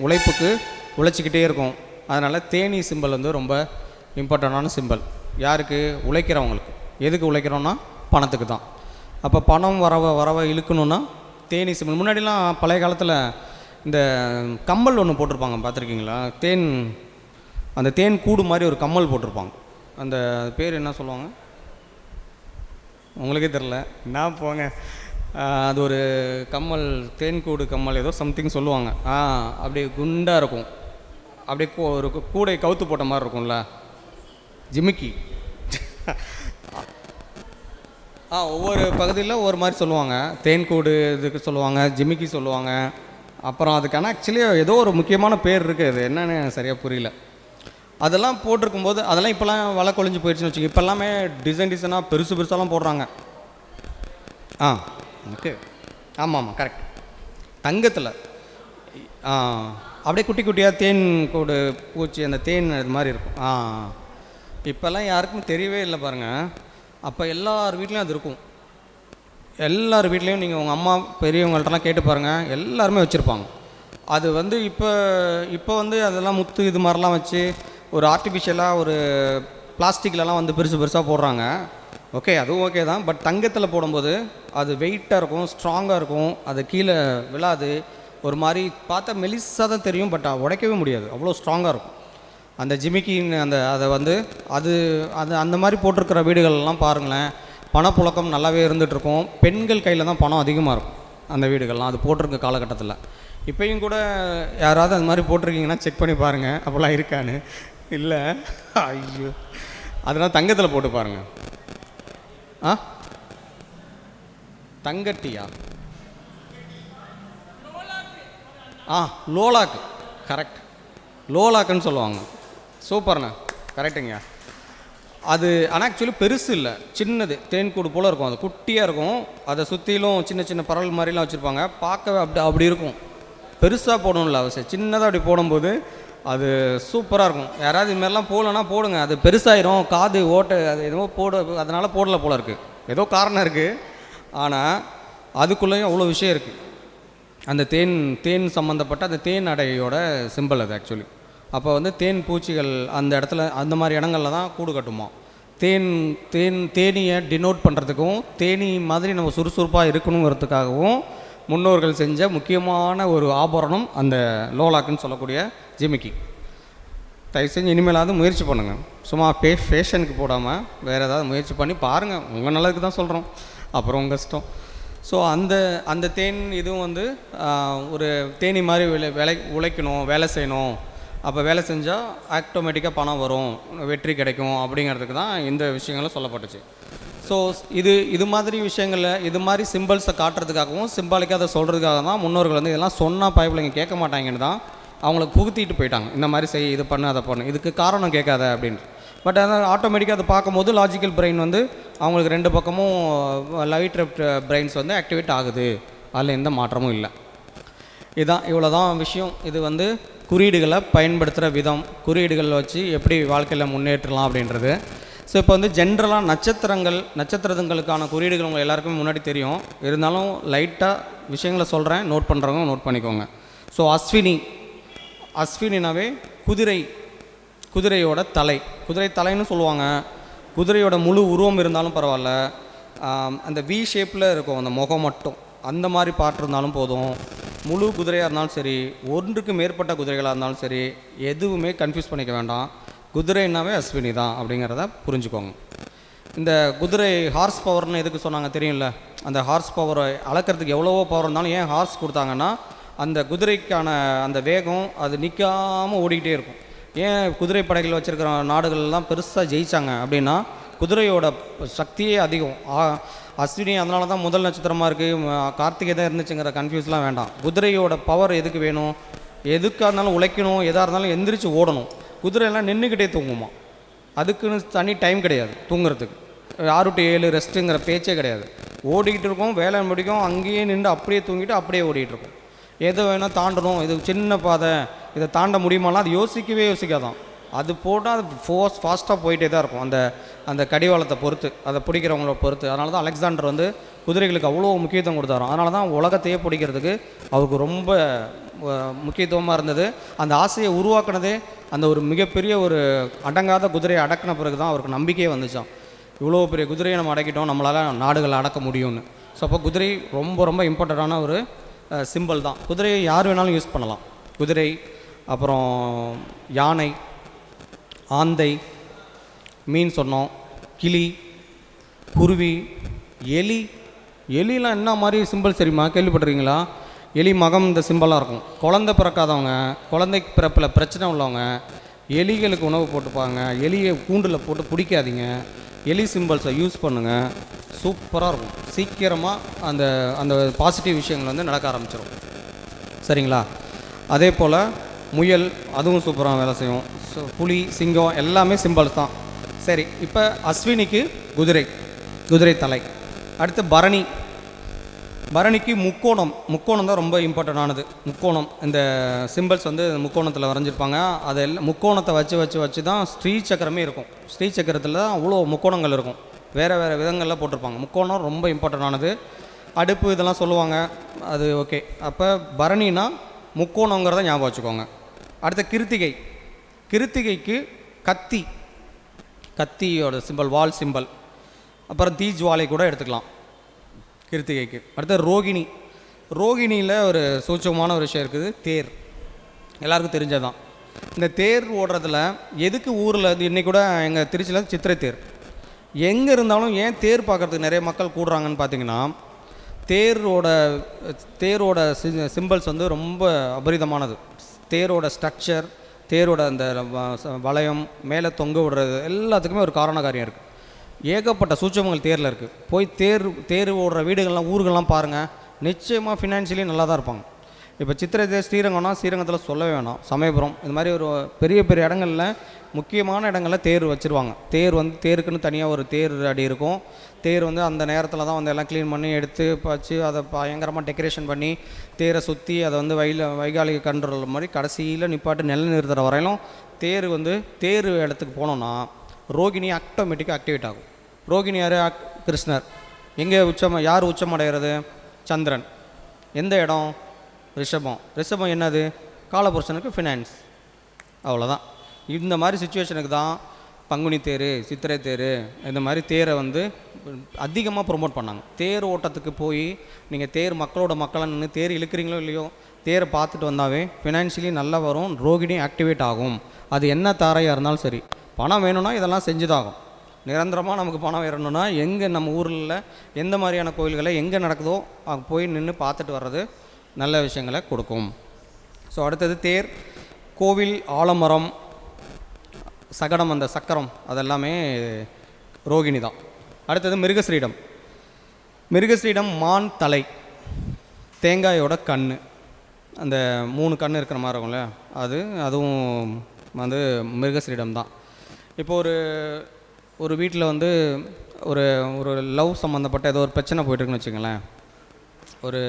உழைச்சிக்கிட்டே இருக்கும். அதனால் தேனி சிம்பல் வந்து ரொம்ப இம்பார்ட்டண்டான சிம்பல். யாருக்கு? உழைக்கிறவங்களுக்கு. எதுக்கு உழைக்கிறோன்னா பணத்துக்கு தான். அப்போ பணம் வரவ இழுக்கணுன்னா தேனி சிம்பல். முன்னாடிலாம் பழைய காலத்தில் இந்த கம்மல் ஒன்று போட்டிருப்பாங்க, பார்த்துருக்கீங்களா? அந்த தேன் கூடு மாதிரி ஒரு கம்மல் போட்டிருப்பாங்க. அந்த பேர் என்ன சொல்லுவாங்க உங்களுக்கே தெரில, நான் போங்க. அது ஒரு கம்மல், தேன்கூடு கம்மல் ஏதோ சம்திங் சொல்லுவாங்க. அப்படியே குண்டாக இருக்கும், அப்படியே ஒரு கூடை கவுத்து போட்ட மாதிரி இருக்கும்ல, ஜிமிக்கி. ஒவ்வொரு பகுதியில் ஒவ்வொரு மாதிரி சொல்லுவாங்க. தேன்கூடு இதுக்கு சொல்லுவாங்க, ஜிமிக்கி சொல்லுவாங்க. அப்புறம் அதுக்கான ஆக்சுவலி ஏதோ ஒரு முக்கியமான பேர் இருக்குது, அது என்னன்னு சரியாக புரியல. அதெல்லாம் போட்டிருக்கும்போது அதெல்லாம் இப்போலாம் வலை கொழிஞ்சு போயிடுச்சுன்னு வச்சுக்கோங்க. இப்போ எல்லாமே டிசைனாக பெருசாலாம் போடுறாங்க. ஓகே, ஆமாம் கரெக்ட். தங்கத்தில் அப்படியே குட்டி குட்டியாக தேன் கூடு பூச்சி அந்த தேன் இது மாதிரி இருக்கும். இப்போல்லாம் யாருக்கும் தெரியவே இல்லை பாருங்கள். அப்போ எல்லார் வீட்லேயும் அது இருக்கும். எல்லார் வீட்லேயும் நீங்கள் உங்கள் அம்மா பெரியவங்கள்ட்டலாம் கேட்டு பாருங்கள், எல்லாருமே வச்சுருப்பாங்க. அது வந்து இப்போ வந்து அதெல்லாம் முத்து இது மாதிரிலாம் வச்சு ஒரு ஆர்டிஃபிஷியலாக ஒரு பிளாஸ்டிக்லலாம் வந்து பெருசு பெருசாக போடுறாங்க. ஓகே, அதுவும் ஓகே தான். பட் தங்கத்தில் போடும்போது அது வெயிட்டாக இருக்கும், ஸ்ட்ராங்காக இருக்கும், அது கீழே விழாது. ஒரு மாதிரி பார்த்தா மெலிசாக தான் தெரியும், பட் உடைக்கவே முடியாது, அவ்வளோ ஸ்ட்ராங்காக இருக்கும். அந்த ஜிமிக்கின்னு அதை வந்து அது அந்த மாதிரி போட்டிருக்கிற வீடுகள்லாம் பாருங்களேன், பணப்புழக்கம் நல்லாவே இருந்துகிட்ருக்கும். பெண்கள் கையில் தான் பணம் அதிகமாக இருக்கும் அந்த வீடுகள்லாம், அது போட்டிருக்க காலகட்டத்தில். இப்போயும் கூட யாராவது அந்த மாதிரி போட்டிருக்கீங்கன்னா செக் பண்ணி பாருங்கள், அப்போல்லாம் இருக்கான்னு. இல்லை, ஐயோ, அதெல்லாம் தங்கத்தில் போட்டு பாருங்கள். தங்கட்டியா? லோலாக்கு, கரெக்ட், லோலாக்குன்னு சொல்லுவாங்க. சூப்பர்ண்ணா, கரெக்டுங்க. அது ஆனால் ஆக்சுவலி பெருசு இல்லை, சின்னது தேன்கூடு போல் இருக்கும். அது குட்டியாக இருக்கும், அதை சுற்றிலும் சின்ன சின்ன பரவல் மாதிரிலாம் வச்சுருப்பாங்க. பார்க்கவே அப்படி இருக்கும். பெருசாக போடணும்ல அவசியம், சின்னதாக அப்படி போடும்போது அது சூப்பராக இருக்கும். யாராவது இதுமாரிலாம் போடலன்னா போடுங்க, அது பெருசாயிரும், காது ஓட்டை அது எதுவும் அதனால் போடலை போல இருக்குது, ஏதோ காரணம் இருக்குது. ஆனால் அதுக்குள்ளேயும் அவ்வளோ விஷயம் இருக்குது. அந்த தேன் சம்மந்தப்பட்ட அந்த தேன் அடையோட சிம்பிள் அது ஆக்சுவலி. அப்போ வந்து தேன் பூச்சிகள் அந்த இடத்துல அந்த மாதிரி இடங்களில் தான் கூடு கட்டுமா. தேனியை டினோட் பண்ணுறதுக்கும் தேனி மாதிரி நம்ம சுறுசுறுப்பாக இருக்கணுங்கிறதுக்காகவும் முன்னோர்கள் செஞ்ச முக்கியமான ஒரு ஆபரணம் அந்த லோலாக்குன்னு சொல்லக்கூடிய ஜிமிக்கி. தயவு செஞ்சு இனிமேலாவது முயற்சி பண்ணுங்கள், சும்மா ஃபேஷனுக்கு போடாமல் வேறு ஏதாவது முயற்சி பண்ணி பாருங்கள். உங்கள் நல்லதுக்கு தான் சொல்கிறோம், அப்புறம் உங்கள் இஷ்டம். ஸோ அந்த தேன் இதுவும் வந்து ஒரு தேனி மாதிரி உழைக்கணும், வேலை செய்யணும். அப்போ வேலை செஞ்சால் ஆட்டோமேட்டிக்காக பணம் வரும், வெற்றி கிடைக்கும் அப்படிங்கிறதுக்கு தான் இந்த விஷயங்களும் சொல்லப்பட்டுச்சு. ஸோ இது மாதிரி விஷயங்களில் இது மாதிரி சிம்பிள்ஸை காட்டுறதுக்காகவும் சிம்பாலிக்காக அதை சொல்கிறதுக்காக தான் முன்னோர்கள் வந்து இதெல்லாம் சொன்னால் பயப்பிள்ளைங்க கேட்க மாட்டாங்கன்னு தான் அவங்களுக்கு புகுத்திட்டு போயிட்டாங்க. இந்த மாதிரி செய், இது பண்ணு, அதை பண்ணு, இதுக்கு காரணம் கேட்காத அப்படின்ட்டு. பட் அதை ஆட்டோமேட்டிக்காக அதை பார்க்கும்போது லாஜிக்கல் பிரெயின் வந்து அவங்களுக்கு ரெண்டு பக்கமும் லைட் பிரெயின்ஸ் வந்து ஆக்டிவேட் ஆகுது, அதில் எந்த மாற்றமும் இல்லை. இவ்வளோ தான் விஷயம். இது வந்து குறியீடுகளை பயன்படுத்துகிற விதம், குறியீடுகள் வச்சு எப்படி வாழ்க்கையில் முன்னேற்றலாம் அப்படின்றது. ஸோ இப்போ வந்து ஜென்ரலாக நட்சத்திரங்களுக்கான குறியீடுகள் உங்கள் எல்லாருக்குமே முன்னாடி தெரியும். இருந்தாலும் லைட்டாக விஷயங்களை சொல்கிறேன், நோட் பண்ணுறவங்க நோட் பண்ணிக்கோங்க. ஸோ அஸ்வினினாவே குதிரையோட குதிரை தலைன்னு சொல்லுவாங்க. குதிரையோட முழு உருவம் இருந்தாலும் பரவாயில்ல, அந்த வி ஷேப்பில் இருக்கும் அந்த முகம் மட்டும், அந்த மாதிரி பார்ட் இருந்தாலும் போதும். முழு குதிரையாக இருந்தாலும் சரி, ஒன்றுக்கு மேற்பட்ட குதிரைகளாக இருந்தாலும் சரி, எதுவுமே கன்ஃபியூஸ் பண்ணிக்க வேண்டாம். குதிரைனாவே அஸ்வினி தான் அப்படிங்கிறத புரிஞ்சுக்கோங்க. இந்த குதிரை ஹார்ஸ் பவர்னு எதுக்கு சொன்னாங்க தெரியும்ல? அந்த ஹார்ஸ் பவரை அளக்கிறதுக்கு எவ்வளவோ பவர் இருந்தாலும் ஏன் ஹார்ஸ் கொடுத்தாங்கன்னா அந்த குதிரைக்கான அந்த வேகம் அது நிற்காமல் ஓடிக்கிட்டே இருக்கும். ஏன் குதிரை படைகள் வச்சுருக்கிற நாடுகள்லாம் பெருசாக ஜெயித்தாங்க அப்படின்னா குதிரையோட சக்தியே அதிகம். அஸ்வினி அதனால தான் முதல் நட்சத்திரமாக இருக்குது, கார்த்திகை தான் இருந்துச்சுங்கிற கன்ஃபியூஸ்லாம் வேண்டாம். குதிரையோட பவர் எதுக்கு வேணும்? எதுக்காக இருந்தாலும் உழைக்கணும், எதாக இருந்தாலும் எந்திரிச்சு ஓடணும். குதிரையெல்லாம் நின்றுக்கிட்டே தூங்குமா, அதுக்குன்னு தனி டைம் கிடையாது தூங்குறதுக்கு. 6 to 7 ரெஸ்ட்டுங்கிற பேச்சே கிடையாது. ஓடிக்கிட்டு இருக்கோம், வேலை முடிக்கும், அங்கேயே நின்று அப்படியே தூங்கிட்டு அப்படியே ஓடிக்கிட்டு இருக்கும். எதை வேணால் தாண்டணும், இது சின்ன பாதை, இதை தாண்ட முடியுமாலாம் அது யோசிக்காதான். அது போட்டால் அது ஃபாஸ்ட்டாக போயிட்டே தான் இருக்கும், அந்த கடிவாளத்தை பொறுத்து, அதை பிடிக்கிறவங்கள பொறுத்து. அதனால தான் அலெக்சாண்டர் வந்து குதிரைகளுக்கு அவ்வளோ முக்கியத்துவம் கொடுத்தாராம். அதனால தான் உலகத்தையே பிடிக்கிறதுக்கு அவருக்கு ரொம்ப முக்கியத்துவமாக இருந்தது. அந்த ஆசையை உருவாக்குனதே அந்த ஒரு மிகப்பெரிய ஒரு அடங்காத குதிரையை அடக்கின பிறகு தான் அவருக்கு நம்பிக்கையே வந்துச்சான். இவ்வளோ பெரிய குதிரையை நம்ம அடக்கிட்டோம், நம்மளால் நாடுகளை அடக்க முடியும்னு. ஸோ அப்போ குதிரை ரொம்ப ரொம்ப இம்பார்ட்டண்ட்டான ஒரு சிம்பிள் தான். குதிரையை யார் வேணாலும் யூஸ் பண்ணலாம். குதிரை, அப்புறம் யானை, ஆந்தை, மீன் சொன்னோம், கிளி, குருவி, எலிலாம் என்ன மாதிரி சிம்பிள் தெரியுமா? கேள்விப்பட்டிருக்கீங்களா? எலி மகம் இந்த சிம்பிளாக இருக்கும். குழந்தை பிறக்காதவங்க, குழந்தை பிறப்பில் பிரச்சனை உள்ளவங்க எலிகளுக்கு உணவு போட்டுப்பாங்க. எலியை கூண்டில் போட்டு பிடிக்காதீங்க. எலி சிம்பிள்ஸை யூஸ் பண்ணுங்கள், சூப்பராக இருக்கும். சீக்கிரமாக அந்த பாசிட்டிவ் விஷயங்கள் வந்து நடக்க ஆரம்பிச்சிடும். சரிங்களா? அதே போல் முயல், அதுவும் சூப்பராக வேலை செய்யும். ஸோ புலி, சிங்கம் எல்லாமே சிம்பிள்ஸ் தான். சரி, இப்போ அஸ்வினிக்கு குதிரை தலை. அடுத்து பரணிக்கு முக்கோணம் தான் ரொம்ப இம்பார்ட்டண்டானது. முக்கோணம் இந்த சிம்பிள்ஸ் வந்து முக்கோணத்தில் வரைஞ்சிருப்பாங்க. அதெல்லாம் முக்கோணத்தை வச்சு தான் ஸ்ரீ சக்கரமே இருக்கும். ஸ்ரீ சக்கரத்தில் தான் அவ்வளோ முக்கோணங்கள் இருக்கும், வேறு விதங்களில் போட்டிருப்பாங்க. முக்கோணம் ரொம்ப இம்பார்ட்டண்டானது. அடுப்பு இதெல்லாம் சொல்லுவாங்க, அது ஓகே. அப்போ பரணினா முக்கோணங்கிறத ஞாபகம் வச்சுக்கோங்க. அடுத்த கிருத்திகைக்கு கத்தியோட சிம்பிள், வால் சிம்பிள். அப்புறம் தீஜ்வாலை கூட எடுத்துக்கலாம் கிருத்திகைக்கு. அடுத்த ரோகிணியில் ஒரு சூட்சமான ஒரு விஷயம் இருக்குது, தேர். எல்லாருக்கும் தெரிஞ்சதான். இந்த தேர் ஓடுறதுல எதுக்கு ஊரில் இன்றைக்கி கூட எங்கள் திருச்சியில் சித்திரை தேர் எங்கே இருந்தாலும் ஏன் தேர் பார்க்குறதுக்கு நிறைய மக்கள் கூடுறாங்கன்னு பார்த்தீங்கன்னா, தேரோட சிம்பிள்ஸ் வந்து ரொம்ப அபரிதமானது. தேரோட ஸ்ட்ரக்சர், தேரோட அந்த வளையம், மேலே தொங்க விடுறது எல்லாத்துக்குமே ஒரு காரண காரியம் இருக்குது. ஏகப்பட்ட சூட்சமங்கள் தேரில் இருக்குது. போய் தேர் ஓடுற வீடுகள்லாம் ஊர்கள்லாம் பாருங்கள், நிச்சயமாக ஃபினான்ஷியலி நல்லா தான் இருப்பாங்க. இப்போ சித்திரை தேர் ஸ்ரீரங்கத்தில் சொல்லவே வேணாம். சமயபுரம் இந்த மாதிரி ஒரு பெரிய இடங்களில், முக்கியமான இடங்களில் தேர் வச்சுருவாங்க. தேருக்குன்னு தனியாக ஒரு தேர் அடி இருக்கும். தேர் வந்து அந்த நேரத்தில் தான் வந்து எல்லாம் க்ளீன் பண்ணி எடுத்து வச்சு அதை பயங்கரமாக டெக்கரேஷன் பண்ணி தேரை சுற்றி அதை வந்து வைகாலிக கண்ட்ரோல் மாதிரி கடைசியில் நிப்பாட்டு நில நிறுத்துகிற வரையிலும் தேர் இடத்துக்கு போனோன்னா ரோகிணி ஆட்டோமேட்டிக்காக ஆக்டிவேட் ஆகும். ரோகிணி யார்? கிருஷ்ணர். எங்கே யார் உச்சம் அடைகிறது? சந்திரன். எந்த இடம்? ரிஷபம் என்னது? காலபுருஷனுக்கு ஃபினான்ஸ். அவ்வளோதான். இந்த மாதிரி சுச்சுவேஷனுக்கு தான் பங்குனி தேர், சித்திரை தேர், இந்த மாதிரி தேரை வந்து அதிகமாக ப்ரொமோட் பண்ணாங்க. தேர் ஓட்டத்துக்கு போய் நீங்கள் மக்களோட நின்று தேர் இழுக்கிறீங்களோ இல்லையோ, தேரை பார்த்துட்டு வந்தாவே ஃபினான்ஷியலி நல்லா வரும், ரோகிணி ஆக்டிவேட் ஆகும். அது என்ன தாரையாக இருந்தாலும் சரி. பணம் வேணும்னா இதெல்லாம் செஞ்சுதாகும். நிரந்தரமாக நமக்கு பணம் வேணும்னா எங்கே நம்ம ஊரில் எந்த மாதிரியான கோயில்களை எங்கே நடக்குதோ அங்கே போய் நின்று பார்த்துட்டு வர்றது நல்ல விஷயங்களை கொடுக்கும். ஸோ அடுத்தது தேர், கோவில், ஆலமரம், சகடம், அந்த சக்கரம், அதெல்லாமே ரோகிணி தான். அடுத்தது மிருகஸ்ரீடம் மான் தலை, தேங்காயோட கண், அந்த 3 கண் இருக்கிற மாதிரி இருக்கும்ல, அதுவும் வந்து மிருகஸ்ரீடம் தான். இப்போ ஒரு வீட்டில் வந்து ஒரு லவ் சம்மந்தப்பட்ட ஏதோ ஒரு பிரச்சனை போய்ட்டுருக்குன்னு வச்சுங்களேன். ஒரு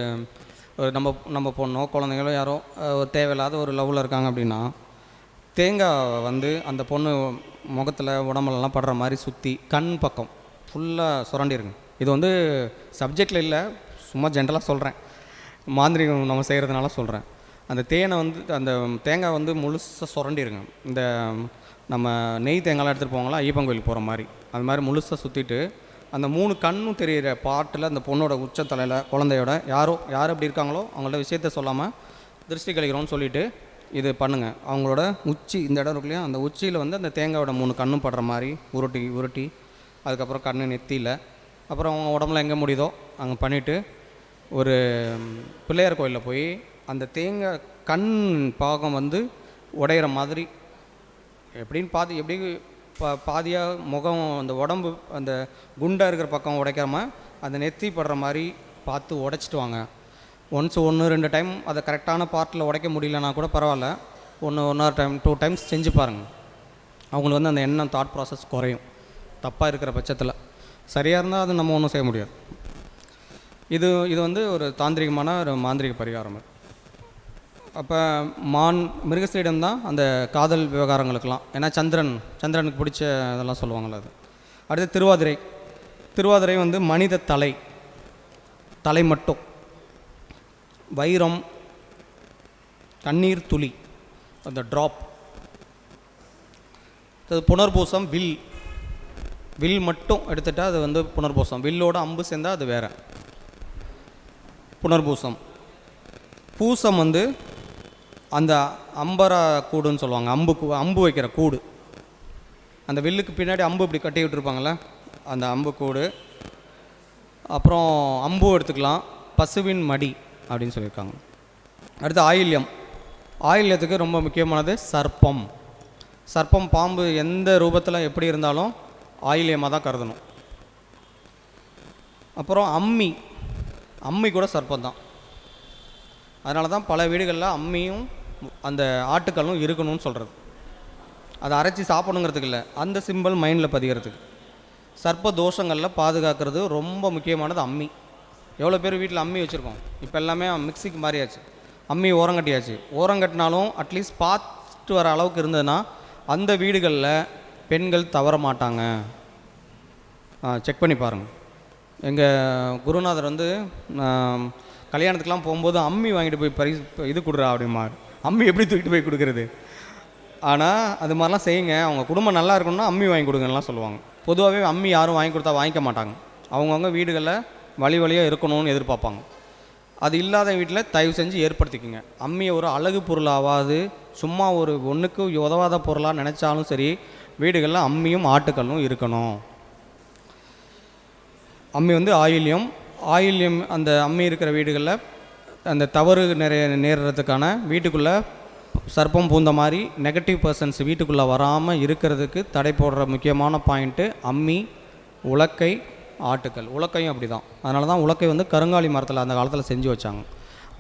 நம்ம பொண்ணோ குழந்தைங்களோ யாரோ ஒரு தேவையில்லாத ஒரு லவ்வில் இருக்காங்க அப்படின்னா, தேங்காய் வந்து அந்த பொண்ணு முகத்தில் உடம்புலலாம் படுற மாதிரி சுற்றி கண் பக்கம் ஃபுல்லாக சுரண்டிருங்க. இது வந்து சப்ஜெக்டில் இல்லை, சும்மா ஜென்ரலாக சொல்கிறேன், மாந்திரிகம் நம்ம செய்கிறதுனால சொல்கிறேன். அந்த தேங்காய் வந்து முழுசாக சுரண்டிருங்க. இந்த நம்ம நெய் தேங்காய்லாம் எடுத்துகிட்டு போவாங்களா ஐயப்பன் கோயிலுக்கு போகிற மாதிரி, அது மாதிரி முழுசாக சுற்றிட்டு அந்த 3 கண்ணும் தெரிகிற பாட்டில் அந்த பொண்ணோட உச்சத்தலையில் குழந்தையோட யார் அப்படி இருக்காங்களோ அவங்கள்ட்ட விஷயத்த சொல்லாமல் திருஷ்டி கழிக்கிறோன்னு சொல்லிவிட்டு இது பண்ணுங்கள். அவங்களோட உச்சி, இந்த இடம் இருக்கு இல்லையா, அந்த உச்சியில் வந்து அந்த தேங்காயோட 3 கண்ணும் படுற மாதிரி உருட்டி அதுக்கப்புறம் கண் நெத்தியில், அப்புறம் அவங்க உடம்புல எங்கே முடியுதோ அங்கே பண்ணிவிட்டு ஒரு பிள்ளையார் கோயிலில் போய் அந்த தேங்காய் கண் பாகம் வந்து உடையிற மாதிரி எப்படி பாதியாக முகம், அந்த உடம்பு அந்த குண்டாக இருக்கிற பக்கம் உடைக்காமல் அந்த நெத்தி படுற மாதிரி பார்த்து உடைச்சிட்டு வாங்க. 1-2 டைம் அதை கரெக்டான பார்ட்டில் உடைக்க முடியலன்னா கூட பரவாயில்ல, 1 டைம் 2 டைம்ஸ் செஞ்சு பாருங்கள். அவங்களுக்கு வந்து அந்த எண்ணம் தாட் ப்ராசஸ் குறையும். தப்பாக இருக்கிற பட்சத்தில், சரியாக இருந்தால் அது நம்ம ஒன்றும் செய்ய முடியாது. இது வந்து ஒரு தாந்திரிகமான ஒரு மாந்திரிக பரிகாரம். அப்போ மிருகஸ்ரீடம் தான் அந்த காதல் விவகாரங்களுக்கெல்லாம், ஏன்னா சந்திரனுக்கு பிடிச்ச இதெல்லாம் சொல்லுவாங்கள்ல அது. அடுத்து திருவாதிரை வந்து மனித தலை மட்டும், வைரம், தண்ணீர் துளி, அந்த ட்ராப். அது புனர்பூசம், வில் மட்டும் எடுத்துட்டால் அது வந்து புனர்பூசம். வில்லோட அம்பு சேர்ந்தால் அது வேறு புனர்பூசம். பூசம் வந்து அந்த அம்பரா கூடுன்னு சொல்லுவாங்க, அம்பு வைக்கிற கூடு. அந்த வில்லுக்கு பின்னாடி அம்பு இப்படி கட்டி விட்டுருப்பாங்களே, அந்த அம்பு கூடு. அப்புறம் அம்பு எடுத்துக்கலாம், பசுவின் மடி அப்படின்னு சொல்லியிருக்காங்க. அடுத்து ஆயில்யத்துக்கு ரொம்ப முக்கியமானது சர்ப்பம், பாம்பு எந்த ரூபத்தில் எப்படி இருந்தாலும் ஆயில்யமாக தான் கருதணும். அப்புறம் அம்மி கூட சர்ப்பம் தான். அதனால தான் பல வீடுகளில் அம்மியும் அந்த ஆட்டுக்களும் இருக்கணும்னு சொல்கிறது. அதை அரைச்சி சாப்பிடணுங்கிறதுக்கு இல்லை, அந்த சிம்பிள் மைண்டில் பதிகிறதுக்கு. சர்ப்ப தோஷங்களில் பாதுகாக்கிறது ரொம்ப முக்கியமானது அம்மி. எவ்வளோ பேர் வீட்டில் அம்மி வச்சுருக்கோம்? இப்போ எல்லாமே மிக்சிக்கு மாறியாச்சு. அம்மி ஓரங்கட்டியாச்சு. ஓரங்கட்டினாலும் அட்லீஸ்ட் பார்த்து வர அளவுக்கு இருந்ததுன்னா அந்த வீடுகளில் பெண்கள் தவற மாட்டாங்க. செக் பண்ணி பாருங்கள். எங்கள் குருநாதர் வந்து கல்யாணத்துக்கெலாம் போகும்போது அம்மி வாங்கிட்டு போய் இது கொடுறா அப்படிமா. அம்மி எப்படி தூக்கிட்டு போய் கொடுக்குறது? ஆனால் அது மாதிரிலாம் செய்யுங்க. அவங்க குடும்பம் நல்லா இருக்கணும்னா அம்மி வாங்கி கொடுங்கலாம் சொல்லுவாங்க. பொதுவாகவே அம்மி யாரும் வாங்கி கொடுத்தா வாங்கிக்க மாட்டாங்க. அவங்கவுங்க வீடுகளில் வழியாக இருக்கணும்னு எதிர்பார்ப்பாங்க. அது இல்லாத வீட்டில் தயவு செஞ்சு ஏற்படுத்திக்கோங்க. அம்மியை ஒரு அழகு பொருளாகாது, சும்மா ஒரு ஒன்றுக்கு உதவாத பொருளாக நினச்சாலும் சரி, வீடுகளில் அம்மியும் ஆட்டுக்கல்லும் இருக்கணும். அம்மி வந்து ஆயில்யம் அந்த அம்மி இருக்கிற வீடுகளில் அந்த தவறு நேர்றதுக்கான வீட்டுக்குள்ளே சர்ப்பம் பூந்த மாதிரி நெகட்டிவ் பர்சன்ஸ் வீட்டுக்குள்ளே வராமல் இருக்கிறதுக்கு தடை போடுற முக்கியமான பாயிண்ட்டு அம்மி, உலக்கை, ஆட்டுக்கல். உலக்கையும் அப்படி தான். அதனால தான் உலக்கை வந்து கருங்காலி மரத்தில் அந்த காலத்தில் செஞ்சு வச்சாங்க.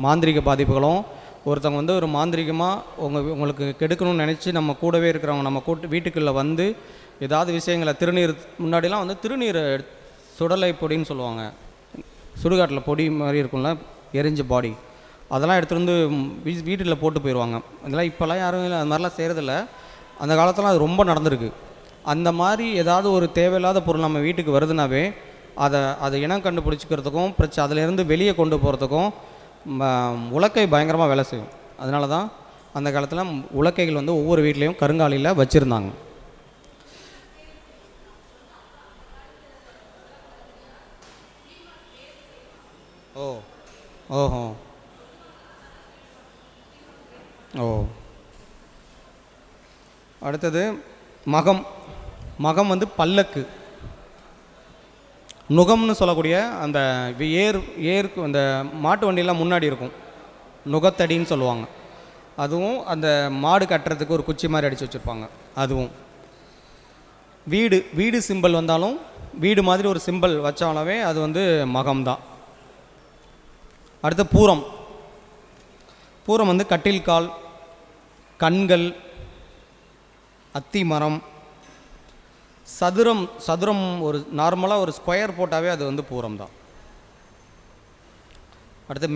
மாந்திரிக பாதிப்புகளும் ஒருத்தவங்க வந்து ஒரு மாந்திரிகமாக உங்களுக்கு கெடுக்கணும்னு நினச்சி நம்ம கூடவே இருக்கிறவங்க நம்ம வீட்டுக்குள்ளே வந்து ஏதாவது விஷயங்களை திருநீர் முன்னாடிலாம் வந்து திருநீர் சுடலை பொடின்னு சொல்லுவாங்க. சுடுகாட்டில் பொடி மாதிரி இருக்கும்ல, எரிஞ்ச பாடி, அதெல்லாம் எடுத்துகிட்டு வந்து வீட்டில் போட்டு போயிடுவாங்க. அதெல்லாம் இப்போல்லாம் யாரும் இல்லை, அது மாதிரிலாம் செய்கிறதில்ல. அந்த காலத்தில் அது ரொம்ப நடந்திருக்கு. அந்த மாதிரி ஏதாவது ஒரு தேவையில்லாத பொருள் நம்ம வீட்டுக்கு வருதுனாவே அதை இனம் கண்டுபிடிச்சிக்கிறதுக்கும் அதிலேருந்து வெளியே கொண்டு போகிறதுக்கும் உலக்கை பயங்கரமாக வேலை செய்யும். அதனால தான் அந்த காலத்தில் உலக்கைகள் வந்து ஒவ்வொரு வீட்லேயும் கருங்காலியில் வச்சுருந்தாங்க. ஓஹோ அடுத்தது மகம் வந்து பல்லக்கு. நுகம்னு சொல்லக்கூடிய அந்த ஏருக்கு அந்த மாட்டு வண்டியெல்லாம் முன்னாடி இருக்கும், நுகத்தடின்னு சொல்லுவாங்க. அதுவும் அந்த மாடு கட்டுறதுக்கு ஒரு குச்சி மாதிரி அடித்து வச்சுருப்பாங்க. அதுவும் வீடு சிம்பிள் வந்தாலும் வீடு மாதிரி ஒரு சிம்பிள் வச்சாலவே அது வந்து மகம்தான். அடுத்து பூரம் வந்து கட்டில் கால், கண்கள், அத்தி மரம், சதுரம் ஒரு நார்மலாக ஒரு ஸ்கொயர் போட்டாவே அது வந்து பூரம் தான். அடுத்து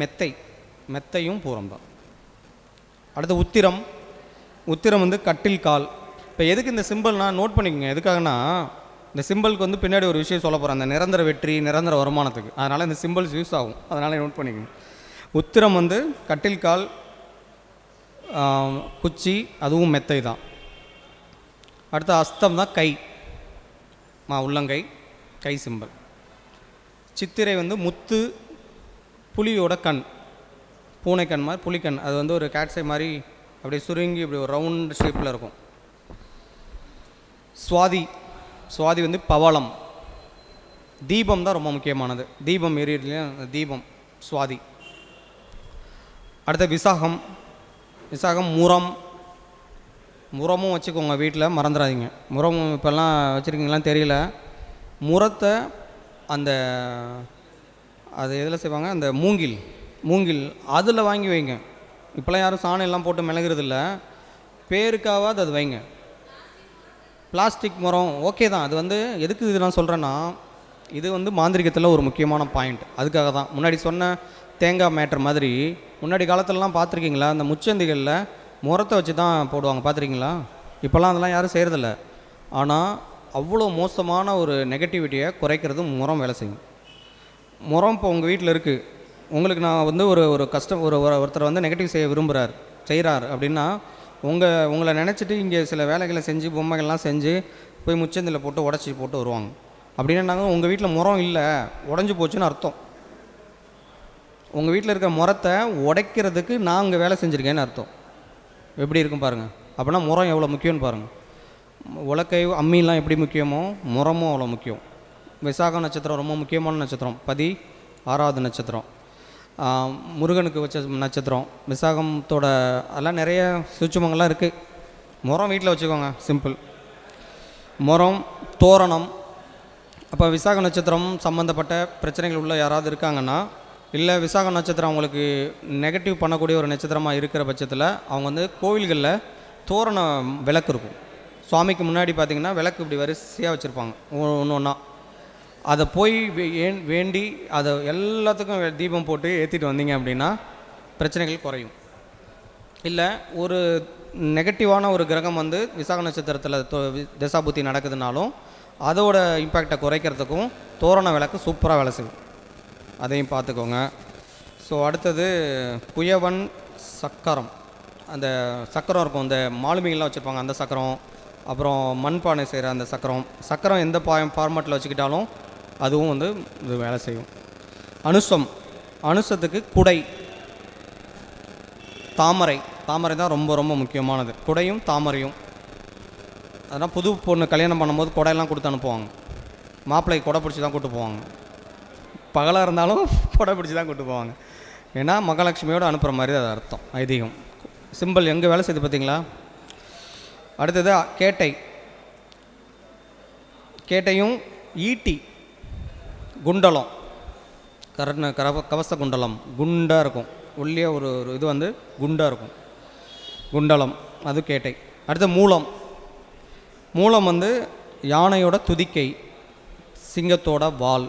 மெத்தையும் பூரம் தான். அடுத்து உத்திரம் வந்து கட்டில் கால். இப்போ எதுக்கு இந்த சிம்பிள் நான் நோட் பண்ணிக்கோங்க. எதுக்காகனா இந்த சிம்பிளுக்கு வந்து பின்னாடி ஒரு விஷயம் சொல்ல போகிறேன், அந்த நிரந்தர வெற்றி நிரந்தர வருமானத்துக்கு. அதனால் இந்த சிம்பிள்ஸ் யூஸ் ஆகும், அதனால் நோட் பண்ணிக்கோங்க. உத்திரம் வந்து கட்டில் கால், குச்சி, அதுவும் மெத்தை தான். அடுத்து அஸ்தம் தான் கை, உள்ளங்கை, கை சிம்பிள். சித்திரை வந்து முத்து, புலியோட கண், பூனைக்கண் மாதிரி புலிக்கண். அது வந்து ஒரு கேட்ஸை மாதிரி அப்படியே சுருங்கி இப்படி ஒரு ரவுண்ட் ஷேப்பில் இருக்கும். சுவாதி வந்து பவளம். தீபம் தான் ரொம்ப முக்கியமானது. தீபம் எரியலையா, தீபம் சுவாதி. அடுத்த விசாகம் முரமும் வச்சுக்கோங்க வீட்டில், மறந்துடாதீங்க. முரம் இப்போல்லாம் வச்சுருக்கீங்களான்னு தெரியல. முரத்தை அது எதில் செய்வாங்க, அந்த மூங்கில் அதில் வாங்கி வைங்க. இப்போல்லாம் யாரும் சாணம் எல்லாம் போட்டு மிளகுறதில்ல, பேருக்காவது அது வைங்க. பிளாஸ்டிக் முறம் ஓகே தான். அது வந்து எதுக்கு இது நான் சொல்கிறேன்னா, இது வந்து மாந்திரிகத்தில் ஒரு முக்கியமான பாயிண்ட். அதுக்காக தான் முன்னாடி சொன்ன தேங்காய் மேட்ரு மாதிரி. முன்னாடி காலத்துலலாம் பார்த்துருக்கீங்களா, அந்த முச்சந்திகளில் முரத்தை வச்சு தான் போடுவாங்க, பார்த்துருக்கீங்களா? இப்போல்லாம் அதெல்லாம் யாரும் செய்கிறதில்ல. ஆனால் அவ்வளோ மோசமான ஒரு நெகட்டிவிட்டியை குறைக்கிறது முரம் வேலை செய்யும். முரம் இப்போ உங்கள் வீட்டில் இருக்குது, உங்களுக்கு நான் வந்து ஒரு ஒருத்தர் வந்து நெகட்டிவ் செய்கிறார் அப்படின்னா உங்களை நினச்சிட்டு இங்கே சில வேலைகளை செஞ்சு பொம்மைகள்லாம் செஞ்சு போய் முச்சந்தில் போட்டு உடச்சி போட்டு வருவாங்க. அப்படின்னாங்க உங்கள் வீட்டில் முரம் இல்லை, உடஞ்சி போச்சுன்னு அர்த்தம். உங்கள் வீட்டில் இருக்கிற முரத்தை உடைக்கிறதுக்கு நான் அங்கே வேலை செஞ்சுருக்கேன்னு அர்த்தம். எப்படி இருக்கும் பாருங்கள். அப்படின்னா முரம் எவ்வளோ முக்கியம்னு பாருங்கள். உலக்கை அம்மிலாம் எப்படி முக்கியமோ முரமும் அவ்வளோ முக்கியம். விசாக நட்சத்திரம் ரொம்ப முக்கியமான நட்சத்திரம், 6வது நட்சத்திரம், முருகனுக்கு வச்ச நட்சத்திரம். விசாகத்தோட அதெல்லாம் நிறைய சூட்சுமங்கள்லாம் இருக்குது. முரம் வீட்டில் வச்சுக்கோங்க, சிம்பிள். முரம், தோரணம். அப்போ விசாக நட்சத்திரம் சம்மந்தப்பட்ட பிரச்சனைகள் உள்ள யாராவது இருக்காங்கன்னா, இல்லை விசாக நட்சத்திரம் அவங்களுக்கு நெகட்டிவ் பண்ணக்கூடிய ஒரு நட்சத்திரமாக இருக்கிற பட்சத்தில் அவங்க வந்து கோவில்களில் தோரண விளக்கு இருக்கும். சுவாமிக்கு முன்னாடி பார்த்திங்கன்னா விளக்கு இப்படி வரிசையாக வச்சுருப்பாங்க ஒன்று ஒன்றா. அதை போய் வேண்டி அதை எல்லாத்துக்கும் தீபம் போட்டு ஏற்றிட்டு வந்தீங்க அப்படின்னா பிரச்சனைகள் குறையும். இல்லை ஒரு நெகட்டிவான ஒரு கிரகம் வந்து விசாக நட்சத்திரத்தில் திசாபுத்தி நடக்குதுனாலும் அதோட இம்பேக்டை குறைக்கிறதுக்கும் தோரண விளக்கு சூப்பராக வேலை செய்யும். அதையும் பார்த்துக்கோங்க. ஸோ அடுத்தது குயவன் சக்கரம். அந்த சக்கரம் இருக்கும், இந்த மாலுமிகள்லாம் வச்சுருப்பாங்க அந்த சக்கரம், அப்புறம் மண்பானை செய்கிற அந்த சக்கரம் எந்த ஃபார்மேட்டில் வச்சுக்கிட்டாலும் அதுவும் வந்து இது வேலை செய்யும். அனுசத்துக்கு குடை, தாமரை தான் ரொம்ப ரொம்ப முக்கியமானது. குடையும் தாமரையும். அதனால் புது பொண்ணு கல்யாணம் பண்ணும்போது குடையெல்லாம் கொடுத்து அனுப்புவாங்க. மாப்பிள்ளை குடை பிடிச்சி தான் கூப்பிட்டு போவாங்க. பகலாக இருந்தாலும் குடை பிடிச்சி தான் கூப்பிட்டு போவாங்க. ஏன்னா மகாலட்சுமியோடு அனுப்புகிற மாதிரி அது அர்த்தம், ஐதீகம். சிம்பிள் எங்கே வேலை செய்யுது பார்த்தீங்களா. அடுத்தது கேட்டையும் ஈட்டி, குண்டலம், கவச குண்டலம் குண்டாக இருக்கும், உள்ளே ஒரு இது வந்து குண்டாக இருக்கும், குண்டலம், அது கேட்டை. அடுத்து மூலம் வந்து யானையோட துதிக்கை, சிங்கத்தோட வால்,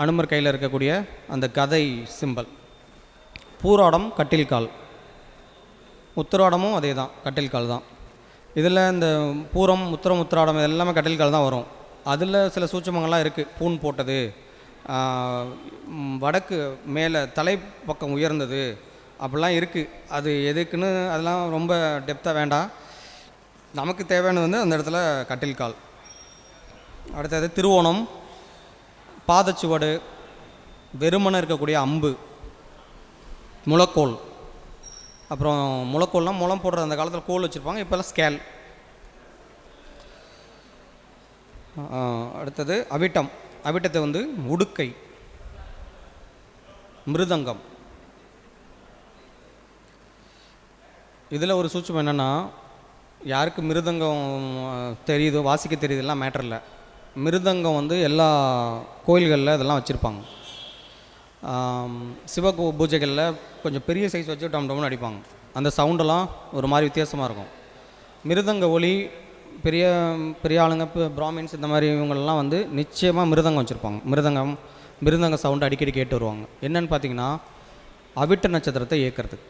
அனுமர் கையில் இருக்கக்கூடிய அந்த கதை சிம்பல். பூராடம் கட்டில்கால், உத்திராடமும் அதே தான், கட்டில்கால் தான். இதில் இந்த பூரம், உத்திராடம் இது எல்லாமே கட்டில்கால் தான் வரும். அதில் சில சூட்சமங்கள்லாம் இருக்குது. பூன் போட்டது, வடக்கு மேலே தலை பக்கம் உயர்ந்தது, அப்படிலாம் இருக்குது. அது எதுக்குன்னு அதெல்லாம் ரொம்ப டெப்த்தாக வேண்டாம். நமக்கு தேவையானது வந்து அந்த இடத்துல கட்டில்கால். அடுத்தது திருவோணம், பாதச்சுவடு, வெறுமனை இருக்கக்கூடிய அம்பு, முளக்கோல். அப்புறம் முளக்கோல்லாம் முளம் போடுற அந்த காலத்தில் கோல் வச்சுருப்பாங்க, இப்போல்லாம் ஸ்கேல். அடுத்தது அவிட்டத்தை வந்து உடுக்கை, மிருதங்கம். இதில் ஒரு சூட்சம் என்னென்னா, யாருக்கு மிருதங்கம் தெரியுதோ, வாசிக்க தெரியுதுலாம் மேட்டர் இல்லை. மிருதங்கம் வந்து எல்லா கோயில்களில் இதெல்லாம் வச்சுருப்பாங்க. சிவ பூஜைகளில் கொஞ்சம் பெரிய சைஸ் வச்சு டம்னு அடிப்பாங்க. அந்த சவுண்டெல்லாம் ஒரு மாதிரி வித்தியாசமாக இருக்கும். மிருதங்க ஒலி பெரிய பெரிய ஆளுங்க, பிராமின்ஸ், இந்த மாதிரி இவங்களெல்லாம் வந்து நிச்சயமாக மிருதங்கம் வச்சுருப்பாங்க. மிருதங்க சவுண்டு அடிக்கடி கேட்டு வருவாங்க. என்னென்னு பார்த்தீங்கன்னா, அவிட்ட நட்சத்திரத்தை இயக்கிறதுக்கு.